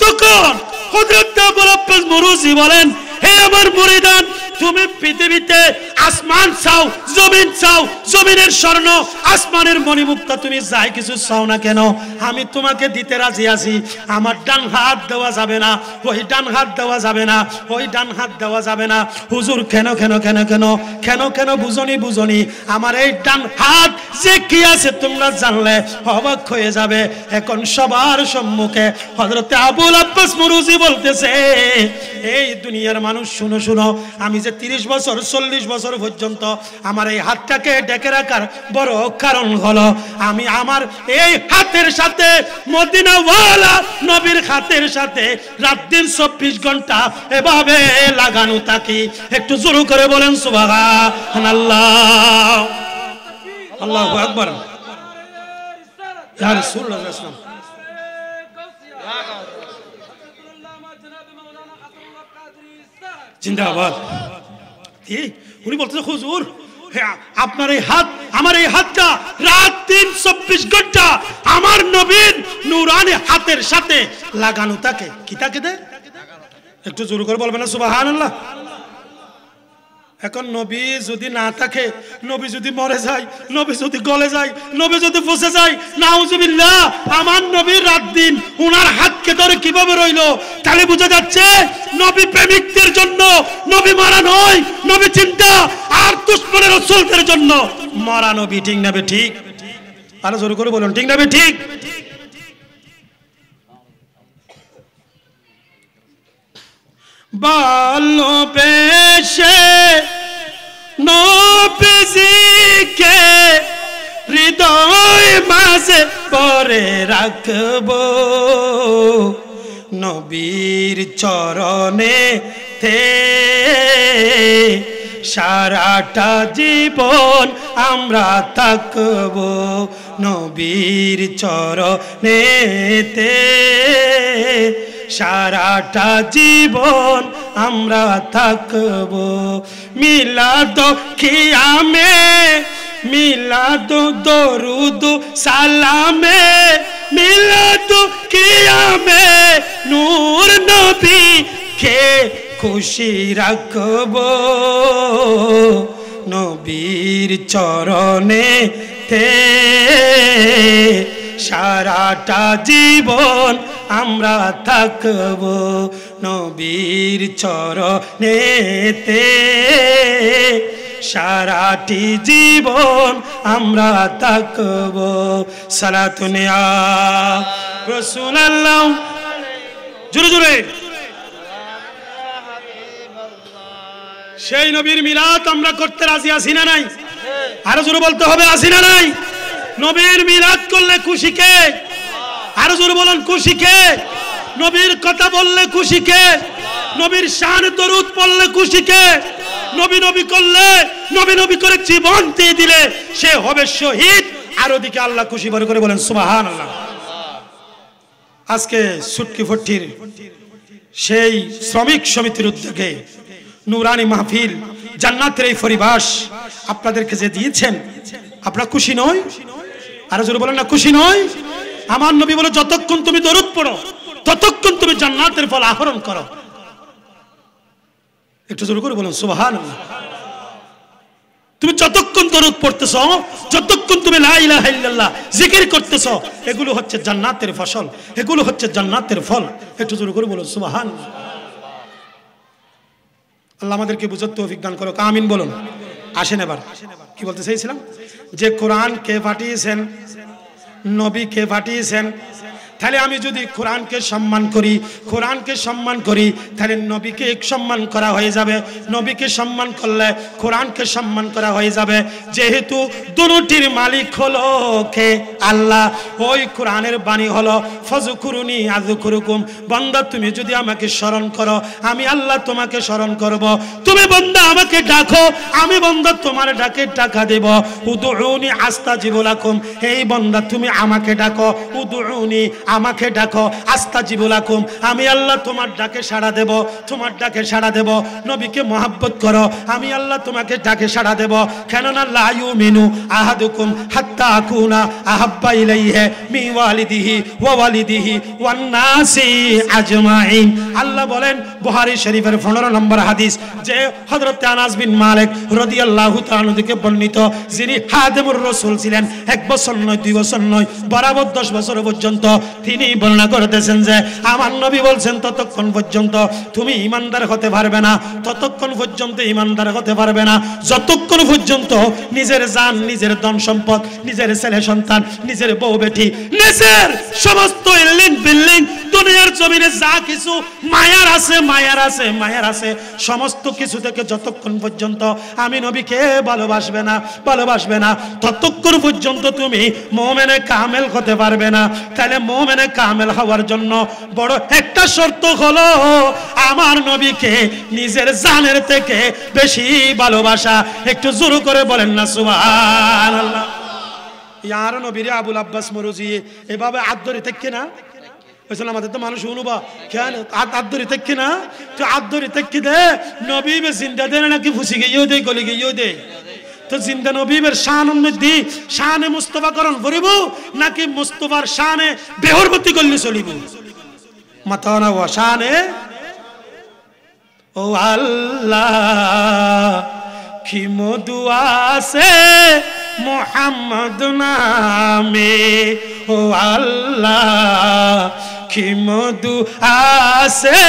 তখন হযরত আবুল আব্বাস মুরজি বলেন হে আমার মুরিদান তুমি পৃথিবীতে আসমান চাও, জমিন চাও, জমিনের স্বর্ণ, আসমানের মণিমুক্তা, তুমি যাই কিছু চাও না কেন আমি তোমাকে দিতে রাজি আছি। আমার ডান হাত দেওয়া যাবে না, ওই ডান হাত দেওয়া যাবে না, ওই ডান হাত দেওয়া যাবে না। হুজুর কেন কেন কেন কেন কেন কেন বুঝনি বুঝনি, আমার এই ডান হাত যে কি আছে তোমরা জানলে অবাক হয়ে যাবে। এখন সবার সম্মুখে হযরতে আবুল আব্বাস মুরুজি বলতেছে, এই দুনিয়ার মানুষ শুনো শুনো, আমি যে 30 বছর 40 বছর পর্যন্ত আমার এই হাতটাকে ডেকে রাখার বড় কারণ হলো আমি আমার এই হাতের সাথে মদিনাওয়ালা নবীর হাতের সাথে রাত দিন 24 ঘন্টা এভাবে লাগানো থাকি। একটু জোর করে বলেন সুবহানাল্লাহ, আল্লাহু আকবার। ইয়া রাসূলুল্লাহ সাল্লাল্লাহু আলাইহি জিন্দাবাদ। উনি বলতেছে হুজুর আপনার এই হাত, আমার এই হাতটা রাত দিন 24 ঘন্টা আমার নবীর নূরানি হাতের সাথে লাগানো থাকে। কি থাকে দে? একটু জোর করে বলবেন না সুবহানাল্লাহ। এখন নবী যদি না থাকে, নবী যদি মরে যায়, নবী যদি গলে যায়, নবী যদি ফসে যায়, নাউজুবিল্লাহ, আমার নবী রাত দিন ওনার হাতকে ধরে কিভাবে রইলো? তাহলে বোঝা যাচ্ছে নবী প্রেমিকদের জন্য নবী মারা নয়, নবী চিন্তা আর দুশমনের রাসূলদের জন্য মারা নবী। ঠিক না ঠিক? আরো জোর করে বলুন ঠিক না ঠিক? ভালোবেসে নবীজিকে হৃদয় মাঝে পরে রাখবো, নবীর চরণে তে সারাটা জীবন আমরা থাকবো, নবীর চরণেতে সারাটা জীবন আমরা থাকবো। মিলাদ খিয়ামে, মিলাদ দরুদ সালামে, মিলাদ খিয়ামে নূর নবী কে খুশি রাখবো, নবীর চরণে তে সারাটা জীবন আমরা থাকবো, নবীর চরণেতে সারাটি জীবন আমরা থাকবো। সালাতুন ইয়া রাসূলুল্লাহ, জোরে জোরে। সেই নবীর মিলাদ আমরা করতে রাজি আছি না নাই? আরো জোরে বলতে হবে, আছি না নাই? নবীর মিলাদ করলে খুশি কে? আরো জোরে বলুন খুশি কে? নবীর কথা বললে খুশি কে? নবীর শান দরুদ পড়লে খুশি কে? নবী নবী করলে, নবী নবী করে জীবন দিয়ে দিলে সে হবে শহীদ। আর ওদিকে আল্লাহ খুশি ভরে করে বলেন সুবহানাল্লাহ। আজকে সুটকি ফট্টির সেই শ্রমিক সমিতির উদ্যোগে নুরানি মাহফিল, জান্নাতের এই পরিবেশ আপনাদেরকে যে দিয়েছেন, আপনারা খুশি নয়? আরো জোরে বলেন না খুশি নয়? আমার নবী বলে যতক্ষণ তুমি দরুদ পড়ো ততক্ষণ তুমি জান্নাতের ফল আহরণ করো। একটু জোরে করে বলুন সুবহানাল্লাহ। তুমি যতক্ষণ দরুদ পড়তেছো, যতক্ষণ তুমি লা ইলাহা ইল্লাল্লাহ জিকির করতেছো, এগুলো হচ্ছে জান্নাতের ফসল, এগুলো হচ্ছে জান্নাতের ফল। একটু জোরে করে বলুন সুবহানাল্লাহ। আল্লাহ আমাদেরকে বুঝার তৌফিক দান করো, আমিন বলুন। আসেন এবার কি বলতে চাইছিলাম, যে কোরআন কে পাঠিয়েছেন, নবী কে পাঠিয়েছেন। তাহলে আমি যদি কোরআনকে সম্মান করি, কোরআনকে সম্মান করি, তাহলে নবীকে সম্মান করা হয়ে যাবে। নবীকে সম্মান করলে কোরআনকে সম্মান করা হয়ে যাবে। যেহেতু দুটির মালিক হলো কে? আল্লাহ। ওই কোরআনের বাণী হলো ফাযকুরুনি আযকুরুকুম, বান্দা তুমি যদি আমাকে স্মরণ করো আমি আল্লাহ তোমাকে স্মরণ করব। তুমি বান্দা আমাকে ডাকো, আমি বান্দা তোমার ডাকে টাকা দেব। উদউনি আস্তাজিব লাকুম, এই বান্দা তুমি আমাকে ডাকো, উদউনি আমাকে ডাকো, আস্তাজিবু লাকুম, আমি আল্লাহ তোমার ডাকে সাড়া দেব, তোমার ডাকে সাড়া দেব। নবীকে মহব্বত করো, আমি আল্লাহ তোমাকে ডাকে সাড়া দেব। কেননা লা ইউমিনু আহাদুকুম হাত্তা আকুনা আহাব্বা ইলাইহি মিন ওয়ালিদিহি ওয়া ওয়ালিদিহি ওয়ান নাসি আজমাইন। আল্লাহ বলেন বুখারী শরীফের 15 নম্বর হাদিস, যে হযরত আনাস বিন মালিক রাদিয়াল্লাহু তাআলা থেকে বর্ণিত, যিনি খাদেমুর রাসূল ছিলেন, 1 বছর নয় 2 বছর নয়, বরাবর 10 বছর পর্যন্ত তিনি বর্ণনা করতেছেন যে আমার নবী বলছেন, ততক্ষণ পর্যন্ত তুমি ইমানদার হতে পারবে না, ততক্ষণ পর্যন্ত ইমানদার হতে পারবে না যতক্ষণ পর্যন্ত নিজের জান, নিজের ধন সম্পদ, নিজের ছেলে সন্তান, নিজের বউ বেটি, নিজের সমস্ত ইল্লিং বিল্ডিং, দুনিয়ার জমিনে যা কিছু মায়ার আছে, মায়ার আছে, মায়ার আছে, সমস্ত কিছু থেকে যতক্ষণ পর্যন্ত আমি নবীকে ভালোবাসবে না, ভালোবাসবে না, ততক্ষণ পর্যন্ত তুমি মুমিনে কামেল হতে পারবে না। তাহলে মুমিনে কামেল হওয়ার জন্য বড় একটা শর্ত হলো আমার নবীকে নিজের জানের থেকে বেশি ভালোবাসা। একটু জোর করে বলেন না সুবহানাল্লাহ। ইয়ার নবীরে আবুল আব্বাস মরুজি এভাবে আদরি থেকে না, আমাদের তো মানুষ অনুবা কেন আদরি থেকে না, তো আদরি থেকে দে নবী বে জিন্দা দেন নাকি ফুসি গিয়েও দে, গলি গিয়েও দে। তো জিন্দা নবীর শান উন্নতি, শানে মুস্তফা করণ করিব নাকি মুস্তফার শানে বেহরমতি করলে চলিব? মাথা না ওয়া শানে ও আল্লাহ কি মধু আছে মুহাম্মদ নামে, ও আল্লাহ কি মধু আছে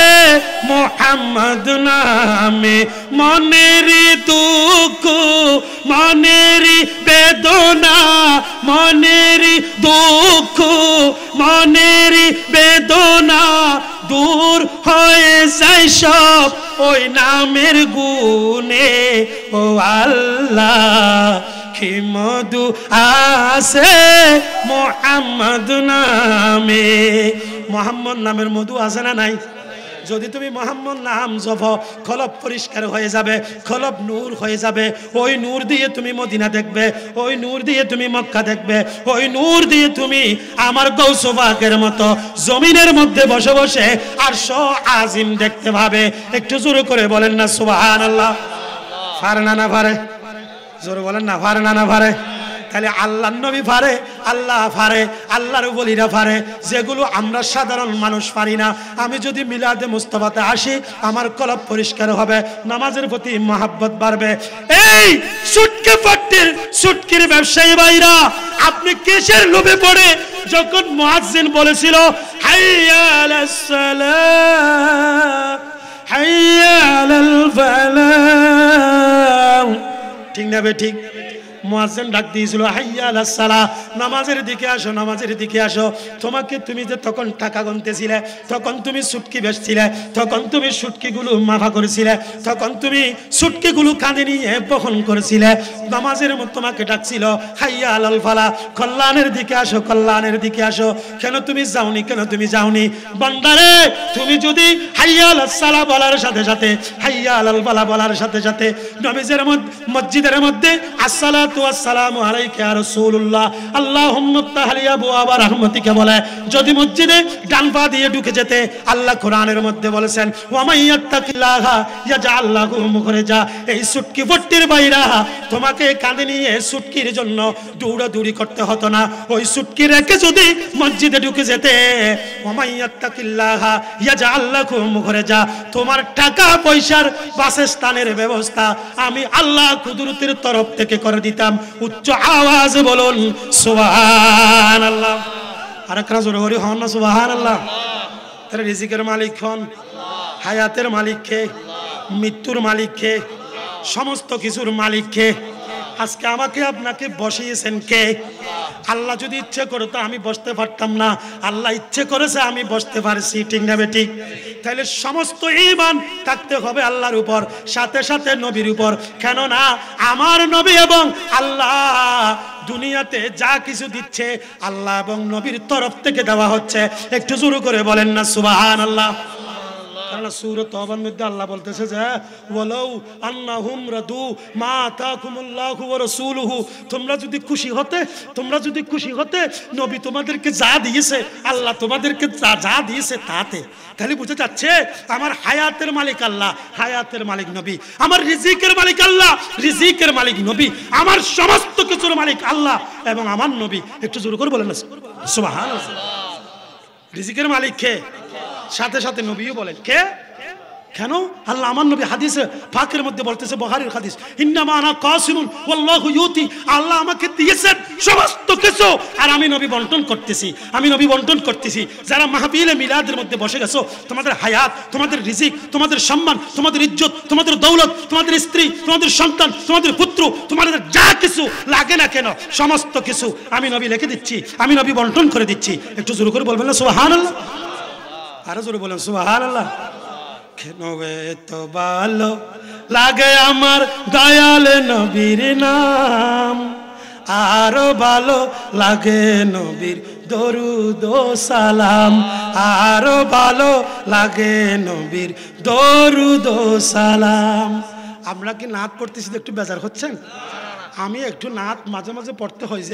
মুহাম্মদ নামে। মনেরি দুঃখ, মনেরি বেদনা, মনেরি দুঃখ, মনেরি বেদনা দূর হয়ে যায় সব ওই নামের গুণে, ও আল্লাহ কি মধু আছে মুহাম্মদ নামে। মুহাম্মদ নামের মধু আছে না নাই? যদি তুমি মুহাম্মদ নাম জপো, কলব পরিষ্কার হয়ে যাবে, কলব নূর হয়ে যাবে। ওই নূর দিয়ে তুমি মদিনা দেখবে, ওই নূর দিয়ে তুমি মক্কা দেখবে, ওই নূর দিয়ে তুমি আমার গৌস পাকের মতো জমিনের মধ্যে বসে বসে আরশ আজিম দেখতে পাবে। একটু জোরে করে বলেন না সুবহানাল্লাহ। পারে না? না পারে? জোরে বলেন না, পারে না? না পারে? তাহলে আল্লাহর নবী পারে, আল্লাহ পারে, আল্লাহর ওলিরা পারে, যেগুলো আমরা সাধারণ মানুষ পারি না। আমি যদি মিলাদে মুস্তাফাতে আসি, আমার কলব পরিষ্কার হবে, নামাজের প্রতি মহব্বত বাড়বে। এই সুটকে পাট্টির সুটকির ব্যবসায়ী ভাইরা, আপনি কিসের লোভে পড়ে যখন মুয়াজ্জিন বলেছিল হাইয়া আলাস সালাহ হাইয়া আলাল ফালাহ, ঠিক না বে ঠিক? মুয়াজ্জিন ডাক দিয়েছিল হাইয়া আলাস সালাহ, নামাজের দিকে আসো, নামাজের দিকে আসো। তোমাকে তুমি যে তখন টাকা গুনতেছিলে, তখন তুমি সুটকি বেচছিলে, তখন তুমি সুটকিগুলো মাফা করেছিলে, তখন তুমি সুটকিগুলো কাঁধে নিয়ে বহন করেছিলে। নামাজের মধ্যে তোমাকে ডাকছিল হাইয়া আলাল ফালাহ, কল্যাণের দিকে আসো, কল্যাণের দিকে আসো। কেন তুমি যাওনি? কেন তুমি যাওনি? বান্দারে, তুমি যদি হাইয়া আলাস সালাহ বলার সাথে সাথে, হাইয়া আলাল ফালাহ বলার সাথে সাথে নবীজের মসজিদের মধ্যে আসসালাতু ওয়াসসালামু আলাইকা ইয়া রাসূলুল্লাহ আল্লাহুম্মা তাহলিয়া আবওয়াবা রাহমাতিকা বলে যদি মসজিদে ডান পা দিয়ে ঢুকে যেতে, আল্লাহ কোরআনের মধ্যে বলেছেন ওয়া মাইয়াত্তাকিল্লাহা ইয়াজআল লাহু মুখরাজা। এই সুটকি ফট্টির বাইরা তোমাকে কাঁধে নিয়ে সুটকির জন্য দৌড়াদৌড়ি করতে হতো না। ওই সুটকি রেখে যদি মসজিদে ঢুকে যেতে, ওয়া মাইয়াত্তাকিল্লাহা ইয়াজআল লাহু মুখরাজা, তোমার টাকা পয়সার বাসস্থানের ব্যবস্থা আমি আল্লাহ কুদরতের তরফ থেকে করে দিতাম। উচ্চ আওয়াজে বলুন সুবহানাল্লাহ। আর একরা জোরে হরি হন না সুবহানাল্লাহ। তাহলে রিজিকের মালিক হন, হায়াতের মালিক কে? মৃত্যুর মালিক কে? সমস্ত কিছুর মালিক কে? আজকে আমাকে আপনাকে বসিয়েছেন কে? আল্লাহ যদি ইচ্ছে করতো আমি বসতে পারতাম না, আল্লাহ ইচ্ছে করেছে আমি বসতে পারছি, ঠিক না বেঠিক? তাহলে সমস্ত ঈমান থাকতে হবে আল্লাহর উপর, সাথে সাথে নবীর উপর। কেননা আমার নবী এবং আল্লাহ দুনিয়াতে যা কিছু দিচ্ছে আল্লাহ এবং নবীর তরফ থেকে দেওয়া হচ্ছে। একটু জোরে করে বলেন না সুবহানাল্লাহ। না সূরা তওবার মধ্যে আল্লাহ বলতেছে যে ওয়ালাউ আন্নাহুম রাদু মা আতাকুমুল্লাহু ওয়া রাসূলুহু, তোমরা যদি খুশি হতে নবী তোমাদেরকে যা দিয়েছে, আল্লাহ তোমাদেরকে যা দিয়েছে তাতে, তাহলে বুঝে যাচ্ছে আমার হায়াতের মালিক আল্লাহ, হায়াতের মালিক নবী, আমার রিজিকের মালিক আল্লাহ, রিজিকের মালিক নবী, আমার সমস্ত কিছুর মালিক আল্লাহ এবং আমার নবী। একটু জোরে করে বলেন না সুবহানাল্লাহ। রিজিকের মালিক কে? সাথে সাথে নবীও বলেন কে? কেন? আল্লাহ আমার নবী হাদিসে পাকের মধ্যে বলতেছে, বুখারীর হাদিস, ইন্নামা আনা কাসিমুন ওয়াল্লাহু ইউতি, আল্লাহ আমাকে দিয়েছেন সমস্ত কিছু আর আমি নবী বন্টন করতেছি। যারা মাহফিলে মিলাদের মধ্যে বসে গেছো, তোমাদের হায়াত, তোমাদের রিজিক, তোমাদের সম্মান, তোমাদের ইজ্জত, তোমাদের দৌলত, তোমাদের স্ত্রী, তোমাদের সন্তান, তোমাদের পুত্র, তোমাদের যা কিছু লাগে না কেন সমস্ত কিছু আমি নবী লিখে দিচ্ছি, আমি নবী বন্টন করে দিচ্ছি। একটু জোরে করে বলবেন না সুবহানাল্লাহ? আরো জোরে বলেন সুবহানাল্লাহ। কেন তো ভালো লাগে আমার দয়াল নবীর নাম, আরো ভালো লাগে নবীর দরুদ ও সালাম, আরো ভালো লাগে নবীর দরুদ ও সালাম। আমরা কি নাত পড়তেছি একটু বেজার হচ্ছেন? আমি একটু নাত মাঝে মাঝে পড়তে হয়,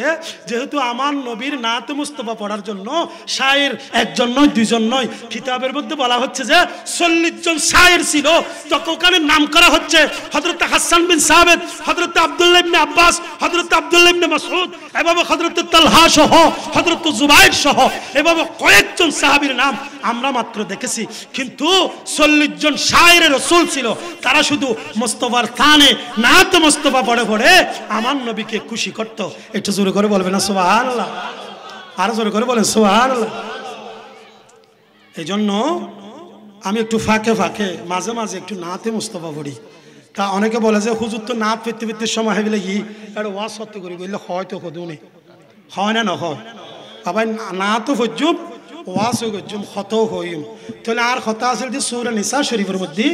যেহেতু আমার নবীর নাত মুস্তফা পড়ার জন্য শায়ের একজন নয় দুইজন নয়, কিতাবের মধ্যে বলা হচ্ছে যে 40 জন শায়ের ছিল। তখন ওখানে নাম করা হচ্ছে হযরত হাসান বিন সাবিত, হযরত আব্দুল্লাহ ইবনে আব্বাস, হযরত আব্দুল্লাহ ইবনে মাসউদ, এভাবে হযরত তালহা সহ, হযরত জুবাইর সহ, এভাবে কয়েকজন সাহাবীর নাম আমরা মাত্র দেখেছি। কিন্তু 40 জন শায়ের রাসূল ছিল, তারা শুধু মুস্তফার স্থানে নাত মুস্তফা পড়ে পড়ে আমার নবীকে খুশি করত। একটু জোরে করে বলবেন না সুবহানাল্লাহ? আরো জোরে করে বলেন সুবহানাল্লাহ। এই জন্য আমি একটু ফাঁকে ফাঁকে মাঝে মাঝে একটু নাতে মুস্তফা পড়ি। তা অনেকে বলে যে হুজুর তো নাত পেতে পেতে সময় হয়ে গেলে কি একটা ওয়াজ সত্য করি, বললে হয়তো হদুনে হয় না হয় আবার না তো হজ্জুম ওয়াজ হজ্জুম হত হইম। তাহলে আর কথা আছে যে সূরা নিসা শরীফের মধ্যে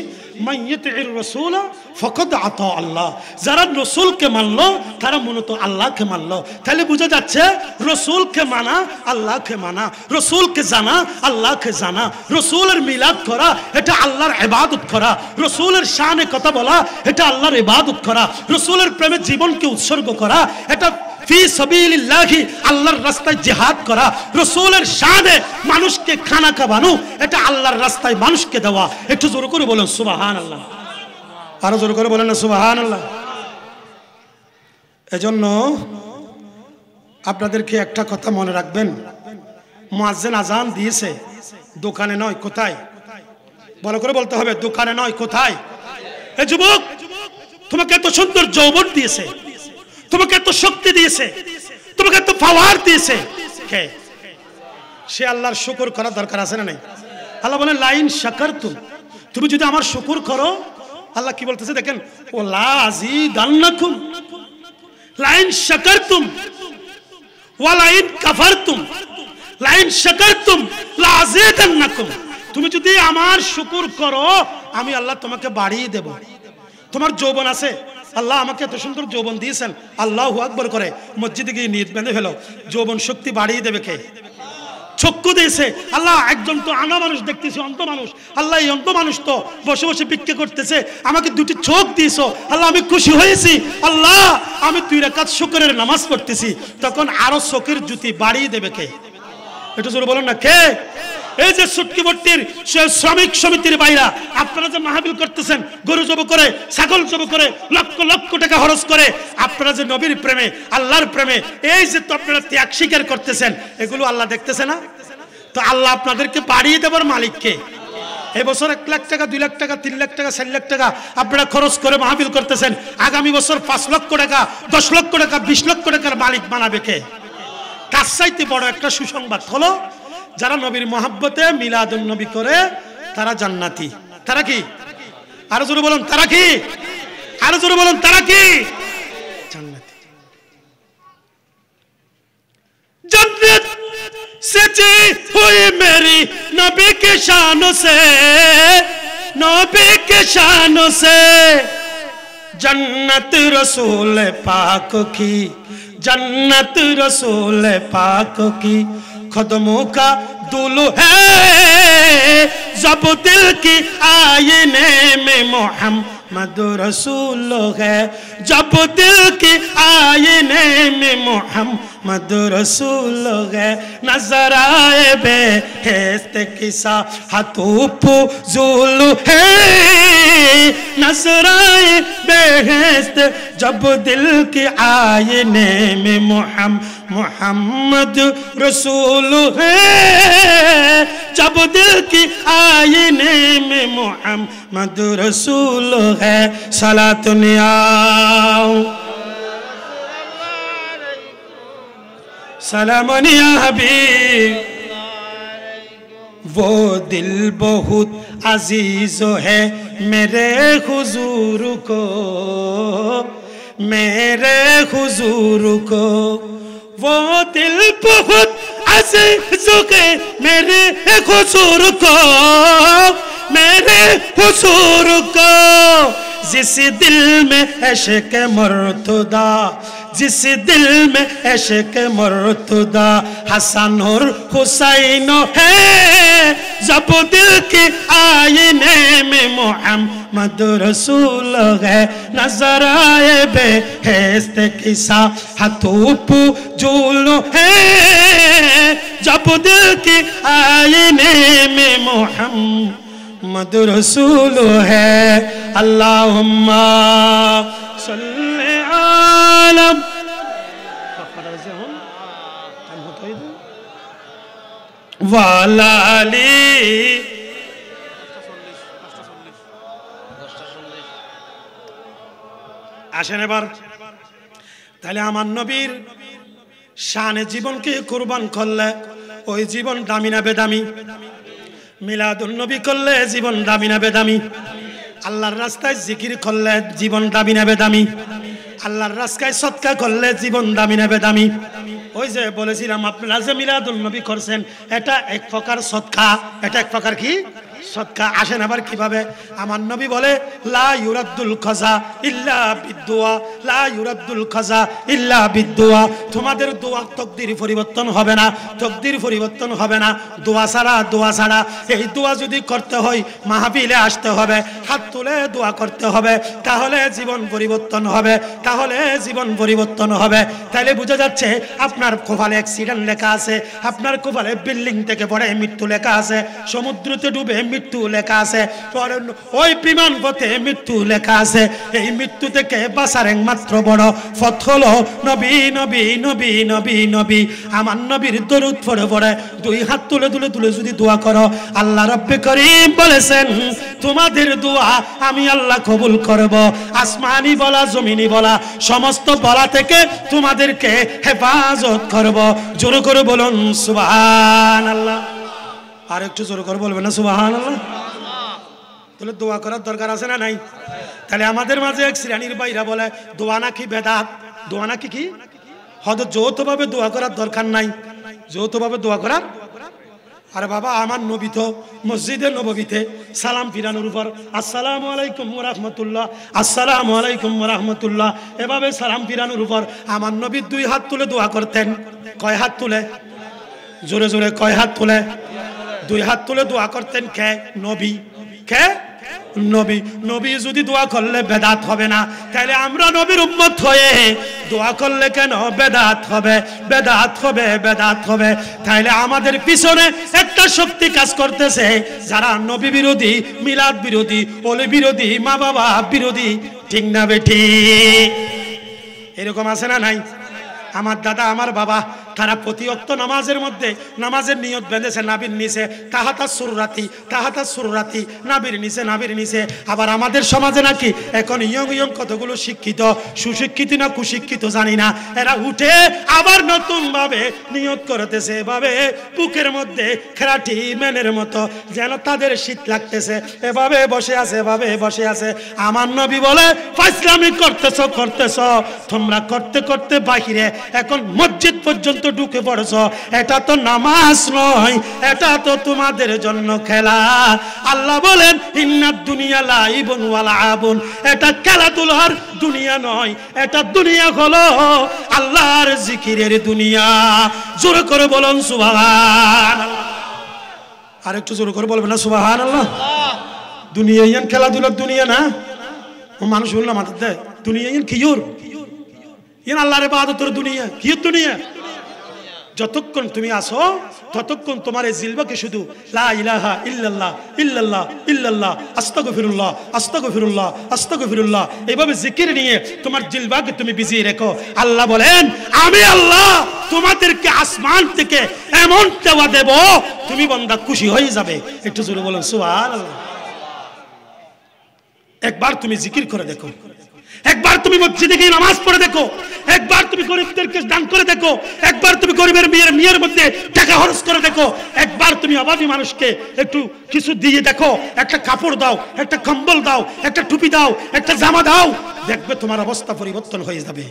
মাইয়াতির রাসূল ফাকাদ আতা আল্লাহ, যারা রাসূলকে মানলো তারা মূলত আল্লাহকে মানলো। তাহলে বোঝা যাচ্ছে রাসূলকে মানা আল্লাহকে মানা, রাসূলকে জানা আল্লাহকে জানা, রাসূলের মিলাদ করা এটা আল্লাহর ইবাদত করা, রাসূলের শানে কথা বলা এটা আল্লাহর ইবাদত করা, রাসূলের প্রেমে জীবনকে উৎসর্গ করা এটা ফি সাবিলিল্লাহি আল্লাহর রাস্তায় জিহাদ করা, রাসূলের শানে মানুষকে খানা খাওয়ানো এটা আল্লাহর রাস্তায় মানুষকে দেওয়া। একটু জোরে করে বলেন সুবহানাল্লাহ। আরো জোরে করে বলেন না সুবহানাল্লাহ। এজন্য আপনাদেরকে একটা কথা মনে রাখবেন, মুয়াজ্জিন আজান দিয়েছে দোকানে নয় কোথায়? বড় করে বলতে হবে, দোকানে নয় কোথায়? এ যুবক, তোমাকে এত সুন্দর যৌবন দিয়েছে, তোমাকে এত শক্তি দিয়েছে, তোমাকে এত পাওয়ার দিয়েছে কে? সে আল্লাহর শুকর করা দরকার আছে না নাই? আল্লাহ বলেন লাইন শাকারতুম, তুমি যদি আমার শুকর করো, আল্লাহ কি বলতেছে দেখেন, ও লা আযীদান্নাকুম, লাইন শাকারতুম ওয়া লাইন কাফারতুম, লাইন শাকারতুম লা আযীদান্নাকুম, তুমি যদি আমার শুকর করো আমি আল্লাহ তোমাকে বাড়িয়ে দেব। তোমার যৌবন আছে, আল্লাহ আমাকে এত সুন্দর যৌবন দিয়েছেন, আল্লাহু আকবার করে মসজিদে গিয়ে নিয়ত বেঁধে ফেলো, যৌবন শক্তি বাড়িয়ে দেবে কে? চক্ষু দিয়েছে আল্লাহ, একজন তো আনা মানুষ দেখতেছি, অন্ত মানুষ, আল্লাহ এই অন্ত মানুষ তো বসে বসে ভিক্ষা করতেছে, আমাকে দুটি চোখ দিয়েছো, আল্লাহ আমি খুশি হয়েছি, আল্লাহ আমি 2 রাকাত শুকরের নামাজ পড়তেছি, তখন আরো চোখের জ্যোতি বাড়িয়ে দেবে কে? একটু জোরে বলেন না কে? এই যে সুটকিবট্টির শ্রমিক সমিতির বাইরা, আপনারা যে মাহফিল করতেছেন, গরু জব করে, ছাগল জব করে, লক্ষ লক্ষ টাকা খরচ করে, আপনারা যে নবীর প্রেমে আল্লাহর প্রেমে এই যে তো আপনারা ত্যাগ স্বীকার করতেছেন, এগুলো আল্লাহ দেখতেছে না? তো আল্লাহ আপনাদেরকে বাড়িয়ে দেবার মালিককে। এই বছর 1 লাখ টাকা, 2 লাখ টাকা, 3 লাখ টাকা, 4 লাখ টাকা আপনারা খরচ করে মাহফিল করতেছেন, আগামী বছর 5 লক্ষ টাকা, 10 লক্ষ টাকা, 20 লক্ষ টাকার মালিক বানাবে কে? তার চাইতে বড় একটা সুসংবাদ হলো, যারা নবীর মহব্বতে মিলাদুন নবী করে তারা জান্নাতি। তারা কি? আরো জোরে বলুন, তারা কি? আরো জোরে বলুন, তারা কি? জান্নাতি। जन्नत सजी हुई मेरी नबी के शानों से, नबी के शानों से, जन्नत रसूल पाक की, जन्नत रसूल पाक की कदमों का दुल है जब दिल की आईने में मोहम्मद रसूल है जब दिल की आईने में मोहम्मद रसूल है नजर आए बेहेश्त की साहतूप जुल है नजर आए बेहेश्त जब दिल की आईने में मोहम्मद रसूल है जब दिल की आईने में मोहम्मद रसूल है सलातुनियाओ सलामुनिया हबीब वो दिल बहुत अजीज है मेरे हुजूर को वो दिल बहुत अजीज है मेरे हुजूर को जिस दिल में इश्क मुर्तदा जिस दिल में इश्क मुर्तदा हसन और हुसैन है जब दिल की आईने में मोहम्मद रसूल है नजर आए बेहेश्त की साहतूप जुल है जब दिल की आईने में मोहम्मद रसूल है अल्लाहुम्मा सल्ले आलम वालाली আসেন এবার তাহলে আমার নবীর শানে জীবনকে কুরবান করলে ওই জীবন দামি না বেদামি মিলাদুন নবী করলে জীবন দামি না বেদামি আল্লাহর রাস্তায় জিকির করলে জীবন দামি না বেদামি আল্লাহর রাস্তায় সদকা করলে জীবন দামি না বেদামি ওই যে বলেছিলাম আপনারা যে মিলাদুন নবী করছেন এটা এক প্রকার সদকা এটা এক প্রকার কি সদকা আসেন আবার কিভাবে আমার নবী বলে লা ইউরাদ্দুল কাজা ইল্লা বিদুয়া লা ইউরাদ্দুল কাজা ইল্লা বিদুয়া তোমাদের দোয়া তকদির পরিবর্তন হবে না তকদির পরিবর্তন হবে না দোয়া ছাড়া এই দোয়া যদি করতে হয় মাহফিলে আসতে হবে হাত তুলে দোয়া করতে হবে তাহলে জীবন পরিবর্তন হবে তাহলে বোঝা যাচ্ছে আপনার কপালে অ্যাক্সিডেন্ট লেখা আছে আপনার কপালে বিল্ডিং থেকে পড়ে মৃত্যু লেখা আছে সমুদ্রতে ডুবে মৃত্যু লেখা আছে ওই বিমান পথে মৃত্যু লেখা আছে এই মৃত্যু থেকে বাঁচার একমাত্র বড় পথ হলো নবী নবী নবী নবী নবী আমার নবীর দরুদ পড়ে দুই হাত তুলে যদি দোয়া করো আল্লাহ রব্বে করিম বলেছেন তোমাদের দোয়া আমি আল্লাহ কবুল করব আসমানি বলা জমিনি বলা সমস্ত বলা থেকে তোমাদেরকে হেফাজত করব জোরে করে বলুন সুবহানাল্লাহ আর একটু জোরে করে বলবেন না সুবহানাল্লাহ তাহলে দোয়া করার দরকার আছে না নাই তাহলে আমাদের মাঝে এক শ্রেণীর বাইরা বলে দোয়া নাকি বেদাত দোয়া নাকি কি হয়তো যৌথভাবে দোয়া করার দরকার নাই যৌথভাবে দোয়া করার আরে বাবা আমার নবী তো মসজিদে নববীতে সালাম ফিরানোর উপর আসসালামু আলাইকুম ওয়া রাহমাতুল্লাহ আসসালামু আলাইকুম ওয়া রাহমাতুল্লাহ এভাবে সালাম ফিরানোর উপর আমার নবী দুই হাত তুলে দোয়া করতেন কয় হাত তুলে জোরে জোরে কয় হাত তুলে দুই হাত তুলে দোয়া করতেন কে নবী কে নবী নবী যদি দোয়া করলে বেদাত হবে না তাহলে আমরা নবীর উম্মত হয়ে দোয়া করলে কেন বেদাত হবে তাহলে আমাদের পিছনে একটা শক্তি কাজ করতেছে যারা নবী বিরোধী মিলাদ বিরোধী ওলি বিরোধী মা বাবা বিরোধী ঠিক না বেঠি এরকম আছে না নাই আমার দাদা আমার বাবা তারা প্রতি ওয়াক্ত নামাজের মধ্যে নামাজের নিয়ত বেঁধেছে নাবির নিচে তাহাতা সুররাতি নাবির নিচে আবার আমাদের সমাজে নাকি এখন ইয়ং কতগুলো শিক্ষিত সুশিক্ষিত না কুশিক্ষিত জানি না এরা উঠে আবার নতুন ভাবে নিয়ত করতেছে এভাবে বুকের মধ্যে খেরাটি মেনের মতো যেন তাদের শীত লাগতেছে এভাবে বসে আছে আমার নবী বলে ফাইসলামি করতেছ তোমরা করতে বাহিরে এখন মসজিদ পর্যন্ত ঢুকে পড়ছ এটা তো নামাজ নয় এটা তো তোমাদের জন্য খেলা আল্লাহ বলেন ইন্নাদ দুনিয়া লাইবুন ওয়া লাআবুন এটা খেলাধুলার দুনিয়া নয় এটা দুনিয়া হলো আল্লাহর জিকিরের দুনিয়া জোরে করে বলুন সুবহানাল্লাহ আর একটু জোর করে বলবেন না সুবহানাল্লাহ। দুনিয়া ইয়ান খেলাধুলার দুনিয়া না, মানুষ বললাম মাথার দেয় দুনিয়া ইয়ান কিয়র, ইয়ান আল্লাহর ইবাদতের দুনিয়া, কিয়র দুনিয়া। যতক্ষণ তুমি আসো ততক্ষণ তোমার এই জিলবাকে শুধু লা ইলাহা ইল্লাল্লাহ ইল্লাল্লাহ ইল্লাল্লাহ আস্তাগফিরুল্লাহ আস্তাগফিরুল্লাহ আস্তাগফিরুল্লাহ এইভাবে জিকির নিয়ে তোমার জিলবাকে তুমি বিজিয়ে রেখো। আল্লাহ বলেন আমি আল্লাহ তোমাদেরকে আসমান থেকে এমন দেওয়া দেব তুমি বান্দা খুশি হয়ে যাবে। একটু জোরে বলুন সুবহানাল্লাহ। একবার তুমি জিকির করে দেখো, একবার তুমি মসজিদে গিয়ে নামাজ পড়ে দেখো, একবার তুমি গরিবদেরকে দান করে দেখো, একবার তুমি গরিবের মেয়ের মধ্যে টাকা খরচ করে দেখো, একবার তুমি অভাবী মানুষকে একটু কিছু দিয়ে দেখো, একটা কাপড় দাও, একটা কম্বল দাও, একটা টুপি দাও, একটা জামা দাও, দেখবে তোমার অবস্থা পরিবর্তন হয়ে যাবে।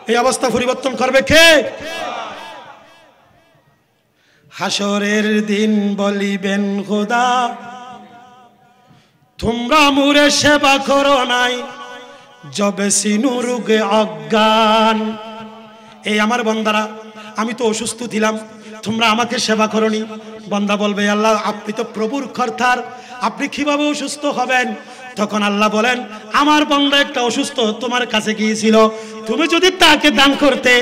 এই অবস্থা পরিবর্তন করবে কে? হাসরের দিন বলিবেন খোদা তোমরা মুরে সেবা করো নাই, জবে সিনু রোগে অজ্ঞান। এই আমার বান্দারা আমি তো অসুস্থ ছিলাম, তোমরা আমাকে সেবা করনি। বান্দা বলবে আল্লাহ আপনি তো প্রভুর কর্তার, আপনি কিভাবে অসুস্থ হবেন? তখন আল্লাহ বলেন আমার বান্দা একটা অসুস্থ তোমার কাছে গিয়েছিল, তুমি যদি তাকে দান করতে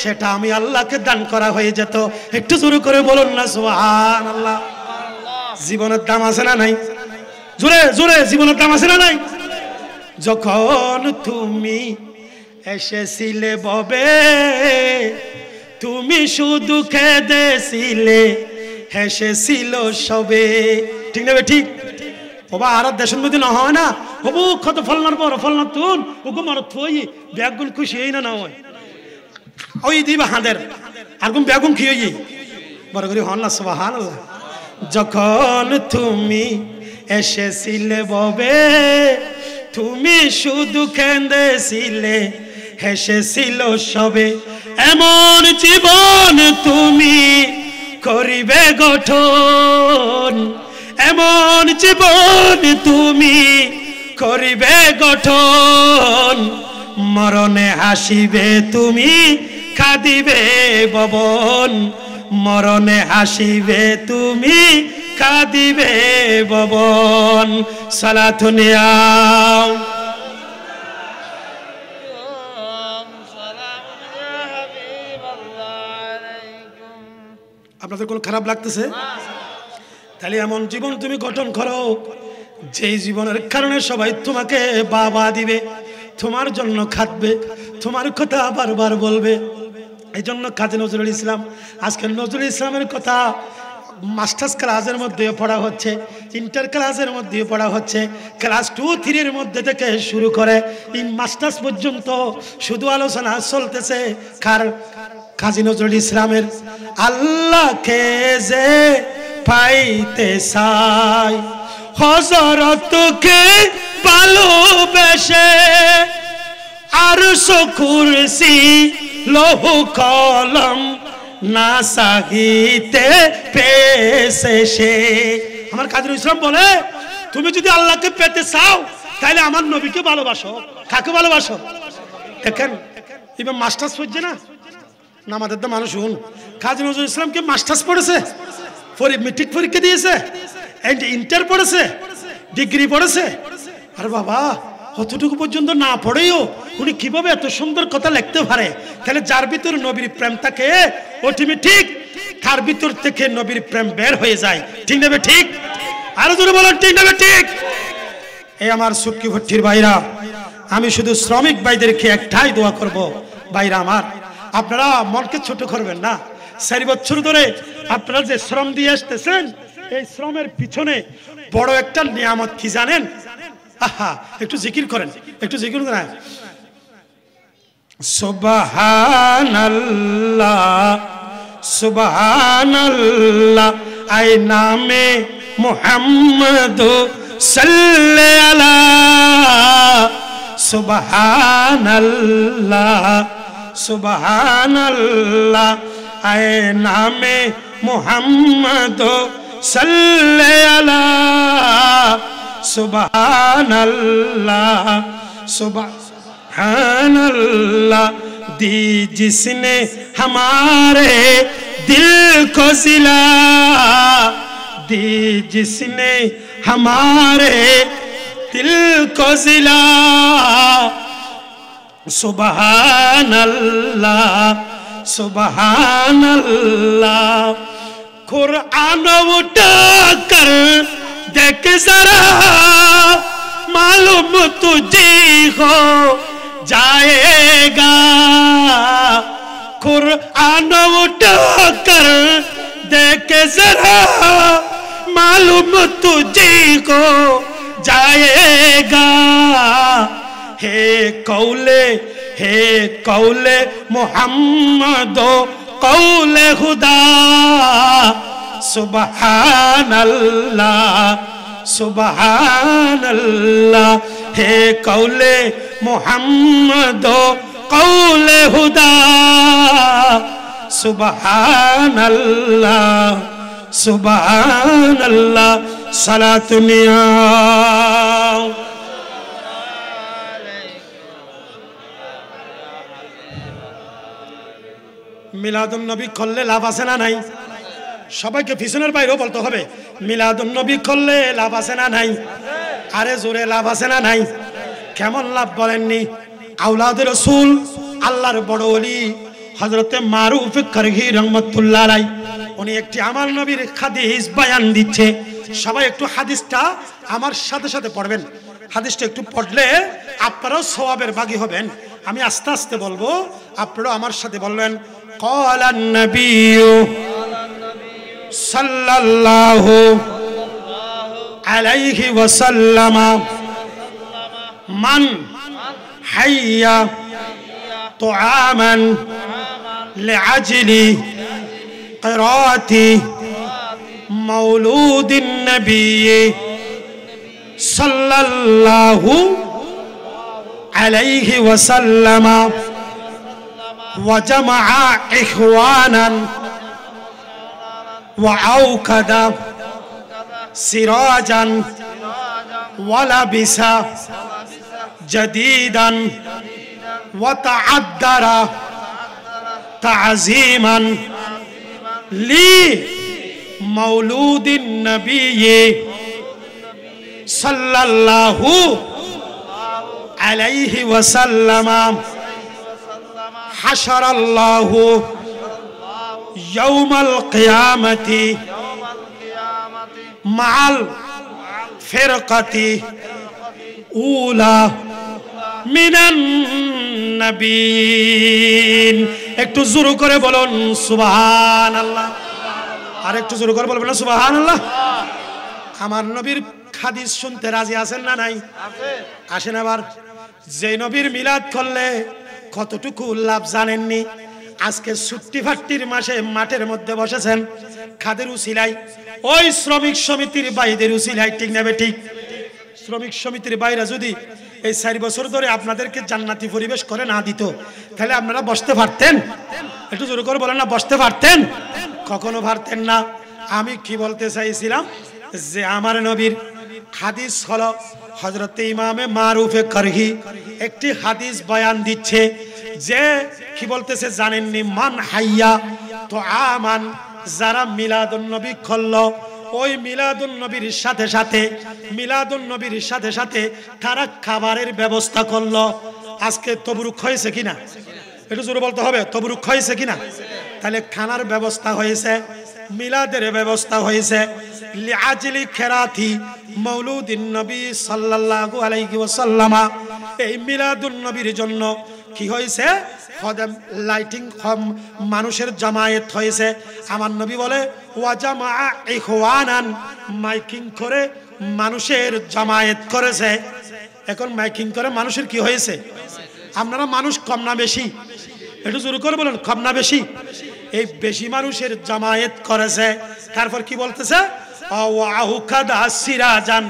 সেটা আমি আল্লাহকে দান করা হয়ে যেত। একটু জোরে করে বলুন না সুবহানাল্লাহ। জীবনের দাম আছে না নাই? জোরে জোরে জীবনের দাম আছে না নাই? যখন তুমি এসেছিলে ববে তুমি শুধু খেদেছিলে, হেসেছিল সবে। ঠিক না? ঠিক বাবা। আর দেশের মধ্যে না হয় না হবু কত ফলনার পর ফলনার তুন ওগো মার থই ব্যাগুন খুশি হই না হয় ওই দিবা হাঁদের আর কোন ব্যাগুন কি হই বড় করে হন না সুবহানাল্লাহ। যখন তুমি এসেছিলে ববে তুমি শুধু কেঁদেছিলে, হেসেছিল সবে। এমন জীবন তুমি করিবে গঠন, এমন জীবন তুমি করিবে গঠন, মরণে হাসিবে তুমি কাঁদিবে ভবন, মরণে হাসিবে তুমি কাঁদিবে ভবন। সালাতু নিয়াও আপনাদের কোন খারাপ লাগতেছে? তাহলে এমন জীবন তুমি গঠন করো যেই জীবনের কারণে সবাই তোমাকে বাবা দিবে, তোমার জন্য খাটবে, তোমার কথা বারবার বলবে। এই জন্য কাজী নজরুল ইসলাম, আজকে নজরুল ইসলামের কথা মাস্টার্স ক্লাসের মধ্যে পড়া হচ্ছে, ইন্টার ক্লাসের মধ্যে পড়া হচ্ছে, ক্লাস 2-3 মধ্যে থেকে শুরু করে ইন মাস্টার্স পর্যন্ত শুধু আলোচনা চলতেছে কার? কাজী নজরুল ইসলামের। আল্লাহকে যে পাইতে চাই হযরতকে ভালোবেসে, আর কুরসি লৌহ কলম না চাহিতে পেয়েছে সে। আমার কাজী ইসলাম বলে তুমি যদি আল্লাহকে পেতে চাও তাহলে আমার নবীকে ভালোবাসো। কাকে ভালোবাসো? দেখেন এবার মাস্টার্স পড়ছে না আমাদের তো মানুষ শুন, কাজী নজরুল ইসলামকে মাস্টার্স পড়েছে, মেট্রিক পরীক্ষা দিয়েছে, ইন্টার পড়েছে, ডিগ্রি পড়েছে। আর বাবা অতটুকু পর্যন্ত না পড়েও উনি কিভাবে এত সুন্দর কথা লিখতে পারে? তাহলে যার ভিতর নবীর প্রেম থাকে অটোমেটিক তার ভিতর থেকে নবীর প্রেম বের হয়ে যায়। ঠিক না? ঠিক। আরো জোরে বলেন ঠিক না? ঠিক। এই আমার সুটকি ভট্টির ভাইরা, আমি শুধু শ্রমিক ভাইদেরকে একটাই দোয়া করব, ভাইরা আমার আপনারা মনকে ছোট করবেন না। 4 বছর ধরে আপনারা যে শ্রম দিয়ে আসতেছেন, এই শ্রমের পিছনে বড় একটা নিয়ামত কি জানেন? আহা একটু জিকির করেন, একটু জিকির করেন। সুবহানাল্লাহ সুবহানাল্লাহ আই নামে মুহাম্মদ সাল্লি আলা সুবহানাল্লাহ সুবহানাল্লাহ আই নামে মুহাম্মদ সাল্লি আলা सुबहानल्लाह सुबहानल्लाह दी जिसने हमारे दिल को सिला दी जिसने हमारे दिल को जिला सुबहान अल्लाह सुबहान अल्लाह कुरान उठा कर देख जरा मालूम तुझे हो जाएगा कुरान उठा कर देख जरा मालूम तुझे को जाएगा हे कौले मुहम्मदो कौले खुदा सुबहान अल्लाह सुबहान अल्लाह हे कौले मुहम्मदो कौले खुदा सुबहान अल्लाह सुबहान अल्लाह सलातुनिया মিলাদুন নবী করলে লাভ আছে না নাই? সবাইকে পিছনের বাইরেও বলতে হবে মিলাদুন নবী করলে লাভ আছে না নাই? আরে জোরে লাভ আছে না নাই? কেমন লাভ বলেননি? আওলাদ রাসূল আল্লাহর বড় ওলি হযরতে মারুফ কারহি রহমাতুল্লাহ আলাইহি উনি একটি আমার নবীর হাদিস বয়ান দিচ্ছে। সবাই একটু হাদিসটা আমার সাথে সাথে পড়বেন। হাদিসটা একটু পড়লে আপনারাও সওয়াবের ভাগী হবেন। আমি আস্তে আস্তে বলবো, আপনারাও আমার সাথে বলবেন। قال النبي صلى الله عليه وسلم من حي طعاما لعجل قراءة مولود النبي صلى الله عليه وسلم وجمع إخوانا وأوقد سراجا ولبس جديدا وتعذر تعظيما لمولود النبي صلى الله عليه وسلم حشر الله يوم القيامة مع الفرقة أولى من النبيين একটু জোরে করে বলুন সুবহানাল্লাহ। আর একটু জোরে করে বলবেন না সুবহানাল্লাহ। আমার নবীর হাদিস শুনতে রাজি আছেন না নাই? আসেন আবার। যে নবীর মিলাদ করলে কতটুকু লাভ জানেননি? আজকে ছুটি ফাট্টির মাসে মাঠের মধ্যে বসেছেন খাদের উসিলাই, ওই শ্রমিক সমিতির বাইদের উসিলাই, ঠিক না ঠিক? শ্রমিক সমিতির বাইরে যদি এই 4 বছর ধরে আপনাদেরকে জান্নাতি পরিবেশ করে না দিত তাহলে আপনারা বসতে পারতেন? একটু জোরে করে বলেন না, বসতে পারতেন? কখনো পারতেন না। আমি কি বলতে চাইছিলাম যে আমার নবীর হাদিস হলো হযরতে ইমামে মারুফে কারহি একটি হাদিস বয়ান দিচ্ছে যে কি বলতেছে জানেননি? মান হাইয়া তো আমান, যারা মিলাদুন নবী করলো ওই মিলাদুন নবীর সাথে সাথে তারা খাবারের ব্যবস্থা করলো। আজকে তবরুক হয়েছে কিনা? একটু জোরে বলতে হবে, তবরুক হয়েছে কিনা? তাহলে খানার ব্যবস্থা হয়েছে, মিলাদের ব্যবস্থা হয়েছে। লিআজলি খেরাতি মৌলুদিন নবী সাল্লাল্লাহু আলাইহি ওয়াসাল্লাম, এই মিলাদুন নবীর জন্য কি হয়েছে? লাইটিং মানুষের জামায়াত হয়েছে। আমার নবী বলে ওয়াজামা ইখওয়ানান, মাইকিং করে মানুষের জামায়াত করেছে। এখন মাইকিং করে মানুষের কি হয়েছে? আপনারা মানুষ কম না বেশি? একটু জোরে করে বলেন, কম না বেশি? এই বেশি মানুষের জামায়াত করেছে। তারপর কি বলতেছে? সিরাজান,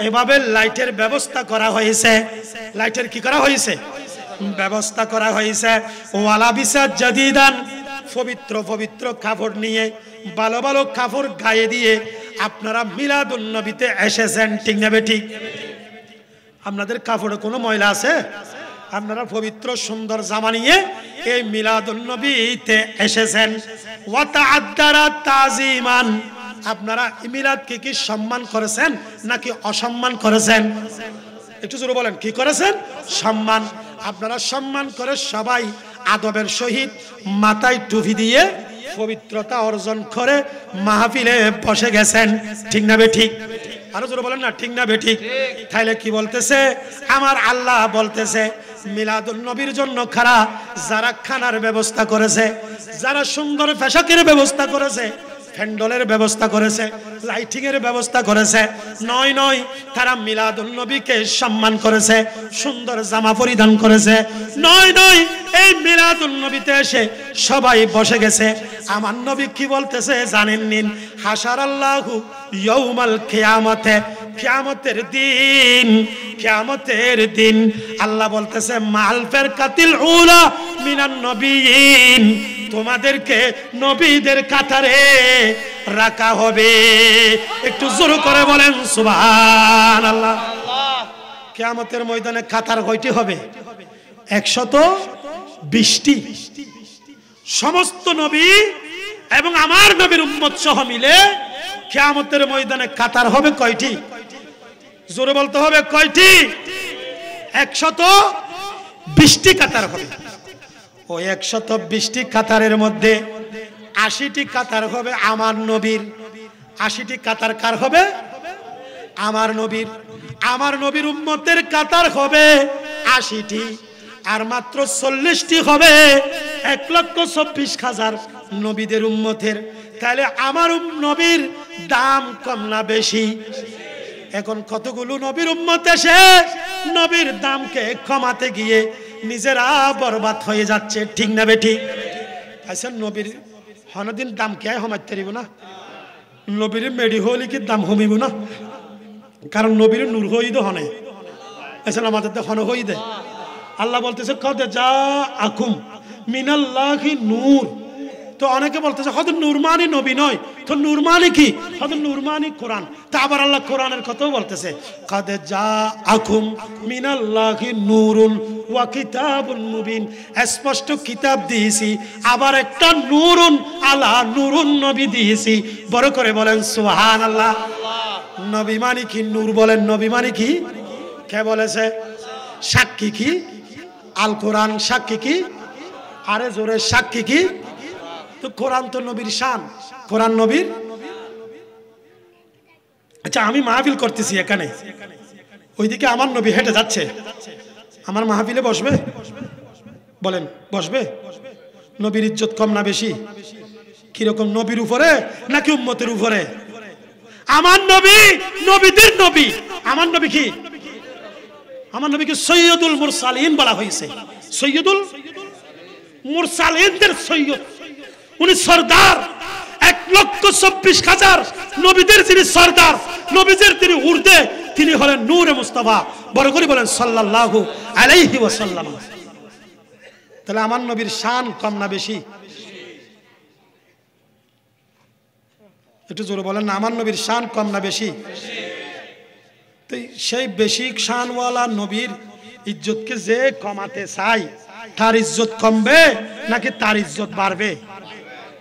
এভাবে লাইটের ব্যবস্থা করা হয়েছে। লাইটের কি করা হয়েছে? ব্যবস্থা করা হয়েছে। ওয়ালাবিসা জাদিদান, পবিত্র পবিত্র কাপড় নিয়ে, ভালো ভালো কাপড় গায়ে দিয়ে আপনারা মিলাদুন নবীতে এসেছেন, ঠিক না ঠিক? আপনাদের কাপড়ে কোনো ময়লা আছে? আপনারা পবিত্র সুন্দর জামা নিয়ে এই মিলাদুন নবীতে এসেছেন। ওয়া তাআদ্দারা তাজিমান, আপনারা মিলাদকে কি সম্মান করেছেন নাকি অসম্মান করেছেন? একটু জোরে বলেন, কি করেছেন? সম্মান। আপনারা সম্মান করে সবাই আদবের সহিত মাথায় টুপি দিয়ে পবিত্রতা অর্জন করে মাহফিলে বসে গেছেন, ঠিক না বেঠিক? আরো জোরে বলেন না, ঠিক না বেঠিক? তাইলে কি বলতেছে? আমার আল্লাহ বলতেছে মিলাদুন নবীর জন্য খারা যারা খানার ব্যবস্থা করেছে, যারা সুন্দর পোশাকের ব্যবস্থা করেছে, প্যান্ডেলের ব্যবস্থা করেছে, লাইটিং এর ব্যবস্থা করেছে, নয় তারা মিলাদুন নবীকে সম্মান করেছে, সুন্দর জামা পরিধান করেছে, নয় এই মিলাদুন নবীতে এসে সবাই বসে গেছে। আমার নবী কি বলতেছে জানেন? নিন হাসারাল্লাহু ইয়াউমাল কিয়ামতে, কিয়ামতের দিন আল্লাহ বলতেছে মালফের কাতিল উলা মিনান নবিয়িন, তোমাদেরকে নবীদের কাতারে রাখা হবে। একটু জোর করে বলেন সুবহানাল্লাহ। কিয়ামতের ময়দানে কাতার কয়টি হবে? 120টি। সমস্ত নবী এবং আমার নবীর উম্মত সহ মিলে কিয়ামতের ময়দানে কাতার হবে কয়টি? জোরে বলতে হবে, কয়টি? 120টি কাতার হবে। ওই 120টি কাতারের মধ্যে 80টি কাতার হবে আমার নবীর। 80টি কাতার কার হবে? আমার নবীর। আমার নবীর উম্মতের কাতার হবে 80টি, আর মাত্র 40টি হবে 1,24,000 নবীদের উম্মতের। তাহলে আমার নবীর দাম কম না বেশি? এখন কতগুলো নবীর উম্মত এসে নবীর দামকে কমাতে গিয়ে নিজেরা বরবাদ হয়ে যাচ্ছে, ঠিক না বেঠিক? আচ্ছা, নবীর হনদিন দাম কে কমাইতে পারিব না? নবীর মেডি হলে কি দাম কমিব না? কারণ নবীর নূর হই দে হনে, আচ্ছা আমাদের তো হন হই দে। আল্লাহ বলতেছে কদ যা আকুম মিনাল্লাহি নূর। তো অনেকে বলতেছে হয়তো নূরমানি নবী নয়, তো নূরমানি কি? হয়তো নূরমানি কোরআন। তা আবার আল্লাহ কোরআনের কথাও বলতেছে কদ যা আকুম মিনাল্লাহি নূরুন ওয়া কিতাবুন মুবিন, স্পষ্ট কিতাব দিয়েছি, আবার একটা নূরুন আলা নূরুন নবী দিয়েছি। বড় করে বলেন সুবহানাল্লাহ। নবী মানে কি? নূর বলেন। নবী মানে কি? কে বলেছে? সাক্ষী কি? আল কোরআন সাক্ষী কি? আরে জোরে সাক্ষী কি? তো কোরআন তো নবীর শান, কোরআন নবীর। আচ্ছা, আমি মাহফিল করতেছি এখানে, ওইদিকে আমার নবী হেঁটে যাচ্ছে, আমার মাহফিলে বসবে? বলেন বসবে? নবীর ইজ্জত কম না বেশি? কিরকম? নবীর উপরে নাকি উম্মতের উপরে? আমার নবী নবীদের নবী। আমার নবী কি? আমার নবীকে সৈয়দুল মুরসালিন বলা হয়েছে। সৈয়দুল মুরসালিনদের সৈয়দ, উনি সরদার। 1,24,000 নবীদের যিনি সরদার, নবীদের তিনি উর্দে, তিনি হলেন নূরে মুস্তাফা। বড় করে বলেন সাল্লাল্লাহু আলাইহি ওয়াসাল্লাম। তাহলে আমার নবীর শান কম না বেশি? একটু জোরে বলেন না, আমার নবীর শান কম না বেশি? তো সেই বেশি শানওয়ালা নবীর ইজ্জতকে যে কমাতে চাই, তার ইজ্জত কমবে নাকি তার ইজ্জত বাড়বে?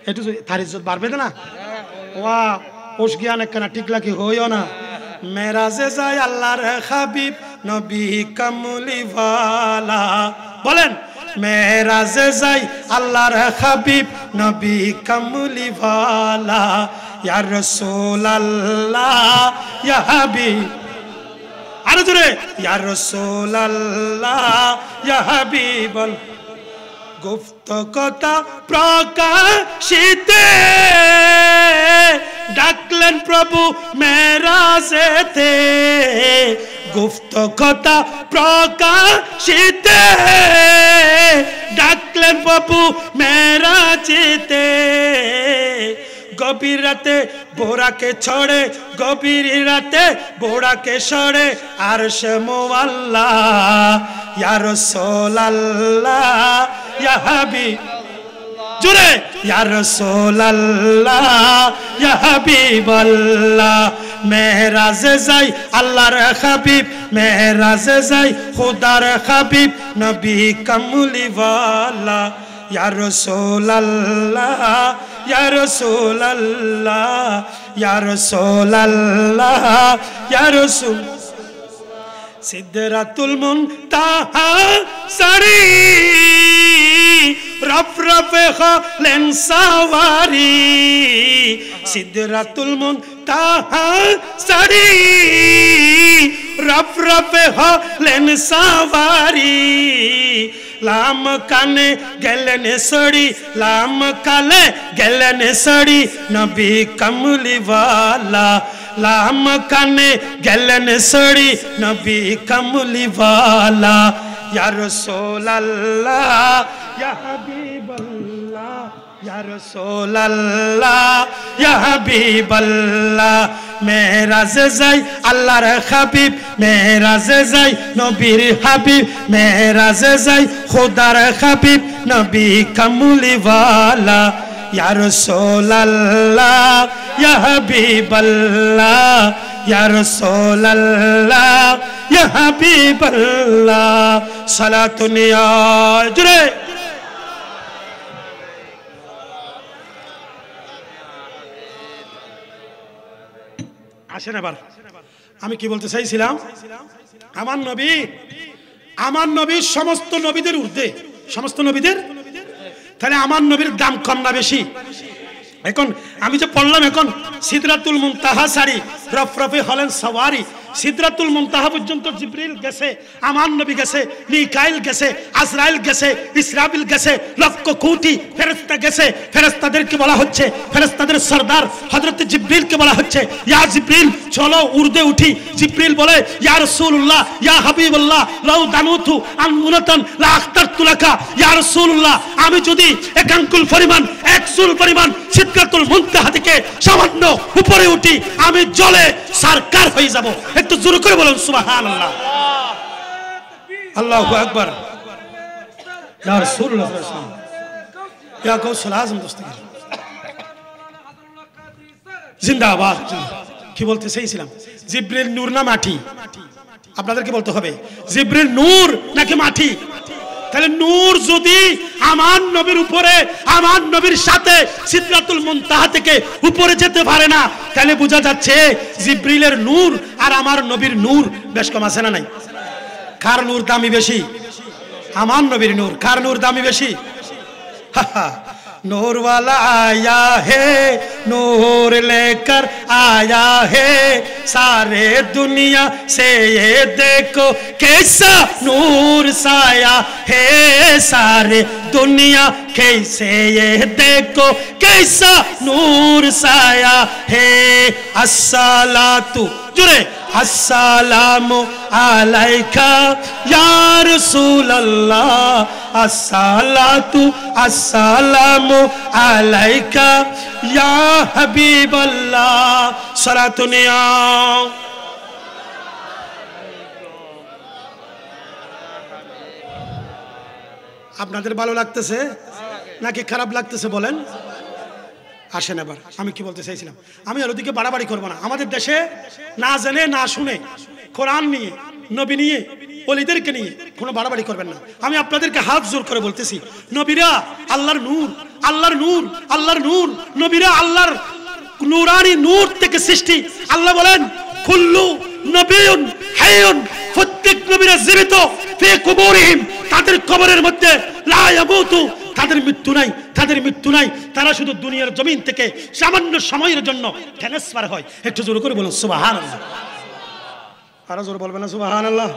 একটু তার ইজ্জত বাড়বে না? ওয়া ওস জ্ঞান একখানা টিকলা কি হইও না। মেরাজে যায় আল্লাহর হাবিব নবী কামলিওয়ালা। বলেন মেরাজে যায় আল্লাহর হাবিব নবী কামলিওয়ালা। ইয়া রাসূলুল্লাহ ইয়া হাবিব, আরে জোরে, ইয়া রাসূলুল্লাহ ইয়া হাবিবাল। গুপ্ত কথা প্রকাশিতে ডাকলেন প্রভু মেরাজেতে। গুপ্ত কথা প্রকাশিতে ডাকলেন প্রভু মেরাজেতে। গভীর রাতে বোরাকে ছড়ে, গভীর রাতে বোরাকে সরে আরশে মুআল্লা। ইয়া রাসূলুল্লাহ ইয়া হাবিব, জোরে, ইয়া রাসূলুল্লাহ ইয়া হাবিবাল্লাহ। মেরাজে যাই আল্লাহর হাবিব, মেরাজে যাই খোদার হাবিব নবী কামলিওয়ালা। ইয়া রাসূলুল্লাহ ইয়া রাসূলুল্লাহ ইয়া রাসূলুল্লাহ ইয়া রাসূল সিদরাতুল মুনতাহা সারি রফ রফে হলেন সাওয়ারি সিদরাতুল মুনতাহা সারি রফ রফে হলেন সাওয়ারি লাম কানে গেলেন সড়ি লাম কালে গেলেন সড়ি নবী কমলি ওয়ালা লাম কানে গেলেন সড়ি নবী কমলি ওয়ালা ইয়া রাসূলুল্লাহ ইয়া হাবিবাল্লাহ ইয়া রাসূলুল্লাহ ইয়া হাবিবাল্লাহ মেরাজে যাই আল্লাহর হাবিব মেরাজে যাই নবীর হাবিব মেরাজে যাই খোদার হাবিব নবী কমলি ওয়ালা ইয়া রাসূলুল্লাহ ইয়া হাবিবাল্লাহ ইয়া রাসূলুল্লাহ ইয়া হাবিবাল্লাহ সালাতুন ইয়া জুরে আসেন। এবার আমি কি বলতে চাইছিলাম, আমার নবী সমস্ত নবীদের ঊর্ধ্বে, সমস্ত নবীদের, তাহলে আমার নবীর দাম কম না বেশি? এখন আমি যে পড়লাম, এখন সিদরাতুল মুনতাহা সারি রফরফে হলেন সাওয়ারি, সিদরাতুল মুনতাহা পর্যন্ত জিবরিল গেছে, আমার নবী গেছে, মিকাইল গেছে, আজরাইল গেছে, ইসরাফিল গেছে, লক্ষ কোটি ফেরেশতা গেছে। ফেরেশতাদেরকে বলা হচ্ছে, ফেরেশতাদের সরদার হযরত জিবরিলকে বলা হচ্ছে, ইয়া জিবরিল চলো উর্দে উঠি। জিবরিল বলে, ইয়া রাসূলুল্লাহ ইয়া হাবিবাল্লাহ লাউ দানুতু আনমুনাতান লা আখতারতু লাকা। ইয়া রাসূলুল্লাহ আমি যদি এক আঙ্গুল পরিমাণ, এক চুল পরিমাণ সিদরাতুল মুনতাহা থেকে সামান্য উপরে উঠি, আমি জলে সরকার হয়ে যাব। একটু জোরে করে বলুন সুবহানাল্লাহ, আল্লাহু আকবার। ইয়া রাসূলুল্লাহ ইয়া গাউসুল আযম দস্তগীর জিন্দাবাদ। কি বলতে চাইছিলাম, জিবরিল নূর না মাটি? আপনাদেরকে বলতে হবে জিবরিল নূর নাকি মাটি? তাহলে নূর যদি আমার নবীর উপরে, আমার নবীর সাথে সিদরাতুল মুনতাহা থেকে উপরে যেতে পারে না, তাহলে বোঝা যাচ্ছে জিবরিলের নূর আর আমার নবীর নূর বেশ কম আছে না নাই? কার নূর দামি বেশি? আমার নবীর নূর। কার নূর দামি বেশি? नूर वाला आया है, नूर लेकर आया है, सारे दुनिया से ये देखो कैसा नूर साया है, सारे दुनिया कैसे ये देखो कैसा नूर साया है। अस्सलातु जुरे अस्सलामु अलैका या रसूलल्लाह, अस्सलातु अस्सलामु अलैका या हबीबल्लाह। सलातुनिया আপনাদের ভালো লাগতেছে নাকি খারাপ লাগতেছে বলেন? আসেন এবার আমি কি বলতে চাইছিলাম, আমি আর ওদিকে বাড়াবাড়ি করবো না। আমাদের দেশে না জেনে না শুনে কোরআন নিয়ে, নবী নিয়ে, ওলিদেরকে নিয়ে কোনো বাড়াবাড়ি করবেন না। আমি আপনাদেরকে হাত জোর করে বলতেছি, নবীরা আল্লাহর নূর, আল্লাহর নূর, আল্লাহর নূর। নবীরা আল্লাহর নূরানি নূর থেকে সৃষ্টি। আল্লাহ বলেন কুল্লু নবিয়ুন হাইয়ুন, প্রত্যেক নবীরা জীবিত, ফি কুবুরিহিম, তাদের কবরের মধ্যে, লা ইয়ামুতু, তাদের মৃত্যু নাই, তাদের মৃত্যু নাই। তারা শুধু দুনিয়ার জমিন থেকে সামান্য সময়ের জন্য ট্রান্সফার হয়। একটু জোরে করে বলুন সুবহানাল্লাহ। আরো জোরে বলবেন না সুবহানাল্লাহ।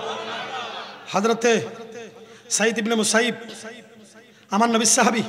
হযরতে সাঈদ ইবনে মুসাইব, আমার নবী সাহাবী,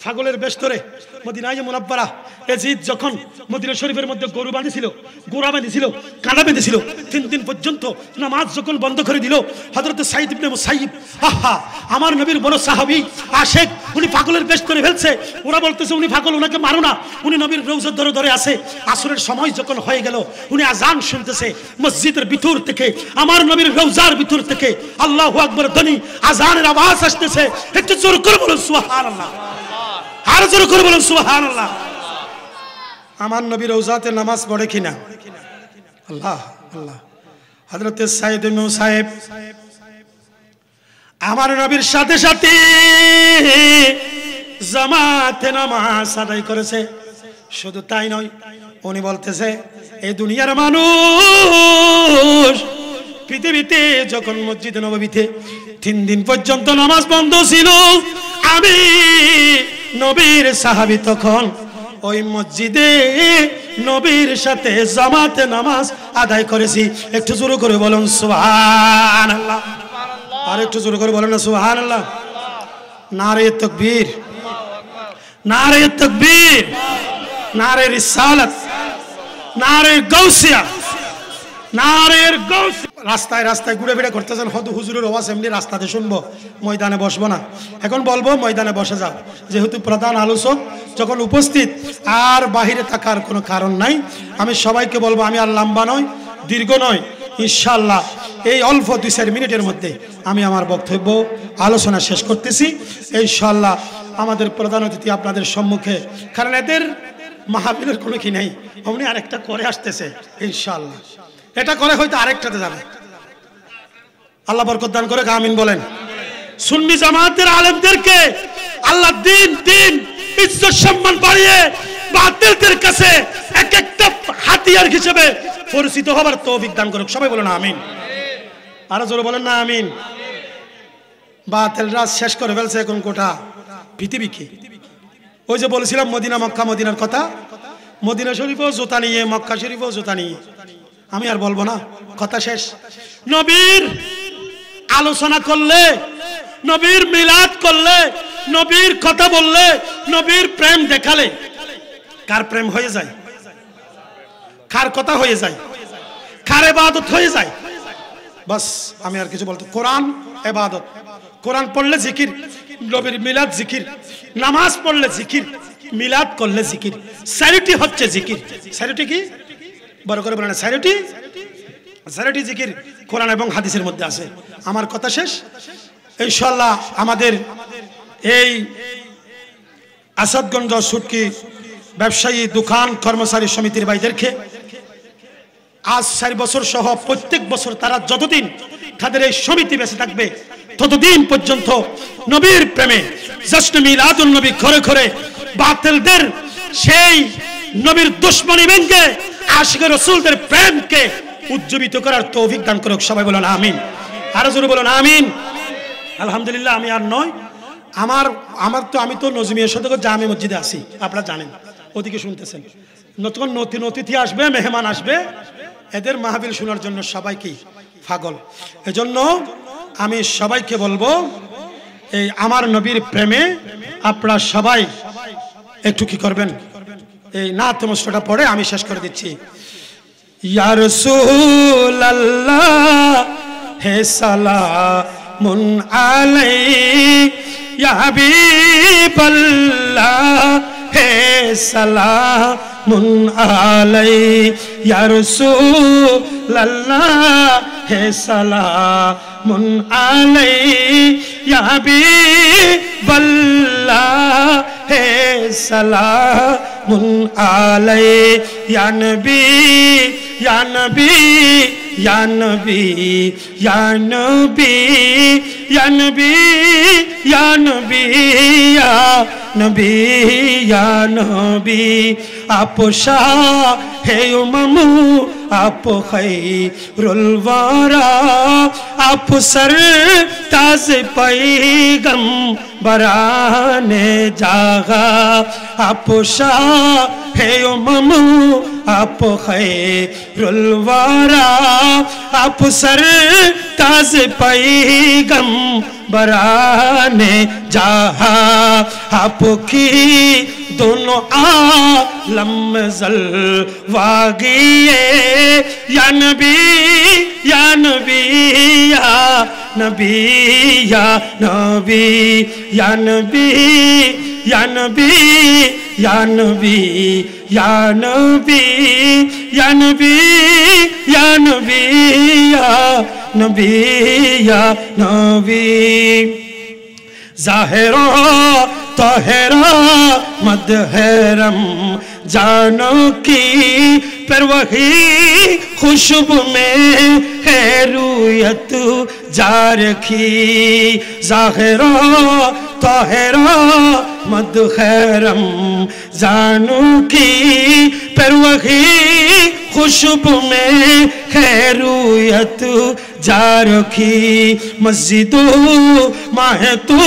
ছাগলের বেশ ধরে মদিনায়ে মুনাব্বারা ইয়াজিদ যখন মদিনা শরীফের মধ্যে গরু বাঁধেছিল, গোরা বাঁধেছিল, কাঁটা বেঁধেছিল, 3 দিন পর্যন্ত নামাজ যখন বন্ধ করে দিল, হযরতে সাঈদ ইবনে মুসাইব, আহা আমার নবীর বড় সাহাবী আশেক, উনি পাগলের বেশ করে ফেলছে। ওরা বলতেছে উনি পাগল, ওনাকে মারো না। উনি নবীর রওজার ধরে ধরে আছে। আসরের সময় যখন হয়ে গেল, উনি আজান শুনতেছে মসজিদের ভিতর থেকে, আমার নবীর রওজার ভিতর থেকে আল্লাহু আকবার ধ্বনি, আজানের আওয়াজ আসতেছে। একটু জোর করে বলুন সুবহানাল্লাহ, আর জোর করে বলুন সুবহানাল্লাহ। আমার নবী রওজাতে নামাজ পড়ে কিনা? আল্লাহ আল্লাহ। হযরতে সাঈদ ইবনে মুসাইব আমার নবীর সাথে সাথে জামাতে নামাজ আদায় করেছে। শুধু তাই নয়, উনি বলতেছে এই দুনিয়ার মানুষ পৃথিবীতে যখন মসজিদে নববীতে 3 দিন পর্যন্ত নামাজ বন্ধ ছিল, আমি নবীর সাহাবী তখন ওই মসজিদে নবীর সাথে জামাতে নামাজ আদায় করেছি। একটু জোরে করে বলুন সুবহানাল্লাহ। আর একটু জোরে করে বলেন না সুবহানাল্লাহ। নারে তাকবীর, নারে তাকবীর, নারে রিসালাত, নারে গাউসিয়া, নারে গাউসিয়া। রাস্তায় রাস্তায় ঘুরে ফিরে করতেছেন, হয়তো হুজুরের আওয়াজ এমনি রাস্তাতে শুনবো, ময়দানে বসবো না। এখন বলবো ময়দানে বসে যাও, যেহেতু প্রধান আলোচক যখন উপস্থিত, আর বাহিরে থাকার কোনো কারণ নাই। আমি সবাইকে বলবো, আমি আর লম্বা নয়, দীর্ঘ নয়, ইনশাআল্লাহ এই অল্প 2-4 মিনিটের মধ্যে আমি আমার বক্তব্য আলোচনা শেষ করতেছি ইনশাআল্লাহ। আমাদের প্রধান অতিথি আপনাদের সম্মুখে, কারণ এদের মাহফিলের কোনো কি নেই, অমনি আরেকটা করে আসতেছে ইনশাআল্লাহ। এটা করে হয়তো আরেকটাতে যাবে, আল্লাহ বরকত দান করে, আমিন বলেন। সুন্নি জামাতের আলেমদেরকে আল্লাহ দিন দিন ইজ্জত সম্মান বাড়িয়ে বাতিলদের কাছে এক একটা হাতিয়ার হিসেবে পরিচিত হবার তৌফিক দান করুক, সবাই বলেন আমিন। আরো জোরে বলেন না আমিন। বাতিল রাজ শেষ করে ফেলছে এখন গোটা পৃথিবীকে। ওই যে বলেছিলাম মদিনা মক্কা মদিনার কথা, মদিনা শরীফও জুতা নিয়ে, মক্কা শরীফও জুতা নিয়ে, আমি আর বলবো না, কথা শেষ। নবীর আলোচনা করলে, নবীর মিলাদ করলে, নবীর কথা বললে, নবীর প্রেম দেখালে কার প্রেম হয়ে যায়, কার কথা হয়ে যায়, কার ইবাদত হয়ে যায়। বাস আমি আর কিছু বলতে, কোরআন ইবাদত, কোরআন পড়লে জিকির, নবীর মিলাদ জিকির, নামাজ পড়লে জিকির, মিলাদ করলে জিকির, চারিটি হচ্ছে জিকির। চারিটি কি বড় করে বলেন, চারিটি জিকির কোরআন এবং হাদিসের মধ্যে আছে। আমার কথা শেষ ইনশাআল্লাহ। আমাদের এই আসাদগঞ্জ সুটকি ব্যবসায়ী দোকান কর্মচারী সমিতির ভাইদেরকে আজ 4 বছর সহ প্রত্যেক বছর তারা যতদিন তাদের এই সমিতি বেঁচে থাকবে ততদিন পর্যন্ত নবীর প্রেমে জশ্ন মিলাদুন নবী ঘরে ঘরে বাতিলদের সেই নবীর দুশমনী ভেঙে আশিক রাসূলদের প্রেমকে উজ্জীবিত করার তৌফিক দান করুক, সবাই বলেন আমিন। আরো জোরে বলেন আমিন। আলহামদুলিল্লাহ। আমি আর নয়, আমি তো নজমিয়া সদর জামে মসজিদে আছি, আপনারা জানেন, ওদিকে শুনতেছেন। নতুন নতুন অতিথি আসবে, মেহমান আসবে, এদের মাহফিল শোনার জন্য সবাই কি পাগল। এজন্য আমি সবাইকে বলবো, এই আমার নবীর প্রেমে আপনারা সবাই একটু কি করবেন, এই নাত মুসরাটা পড়ে আমি শেষ করে দিচ্ছি। ইয়া রাসূলুল্লাহ হে সালামুন আলাইহি, ইয়া হাবিবাল্লাহ হে সালামুন আলাইহি, ইয়া রাসূলুল্লাহ হে সালামুন আলাইহি, ইয়া হাবিবাল্লাহ হে সালামুন আলাইহি, ইয়া নবী ইয়া নবী ইয়া নবী ইয়া নবী ইয়া নবী ইয়া নবী ইয়া নবী ইয়া নবী। आप शाहे उम्मू आप खैरुल वरा, आप सरताज पैगंबराने जागा। आप शाहे उम्मू आप खैरुल वरा, आप सरताज पैगंबराने जाहा। आपकी दोनों आलम में जलवागिए, या नबी या नबी या नबी या नबी या नबी या नबी या नबी या नबी या नबी या नबी या नबी या नबी। ज़ाहिरो तोहरा मदहरम जानो की पर वही खुशबू में खैरूयत जा रखी ज़ाहिरा ताहिरा मद खैरम जानू की पर वही खुशबू में खैरूयत जा रखी मस्जिदों माहतू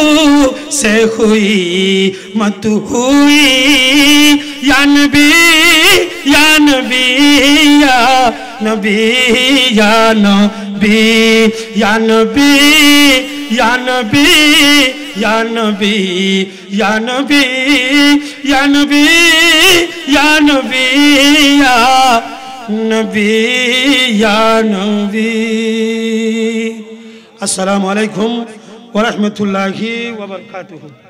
से हुई मत हुई या नबी या नबी या नबी या नबी या नबी या नबी या नबी या नबी या नबी या नबी या नबी या नबी। अस्सलामु अलैकुम व रहमतुल्लाहि व बरकातुहू।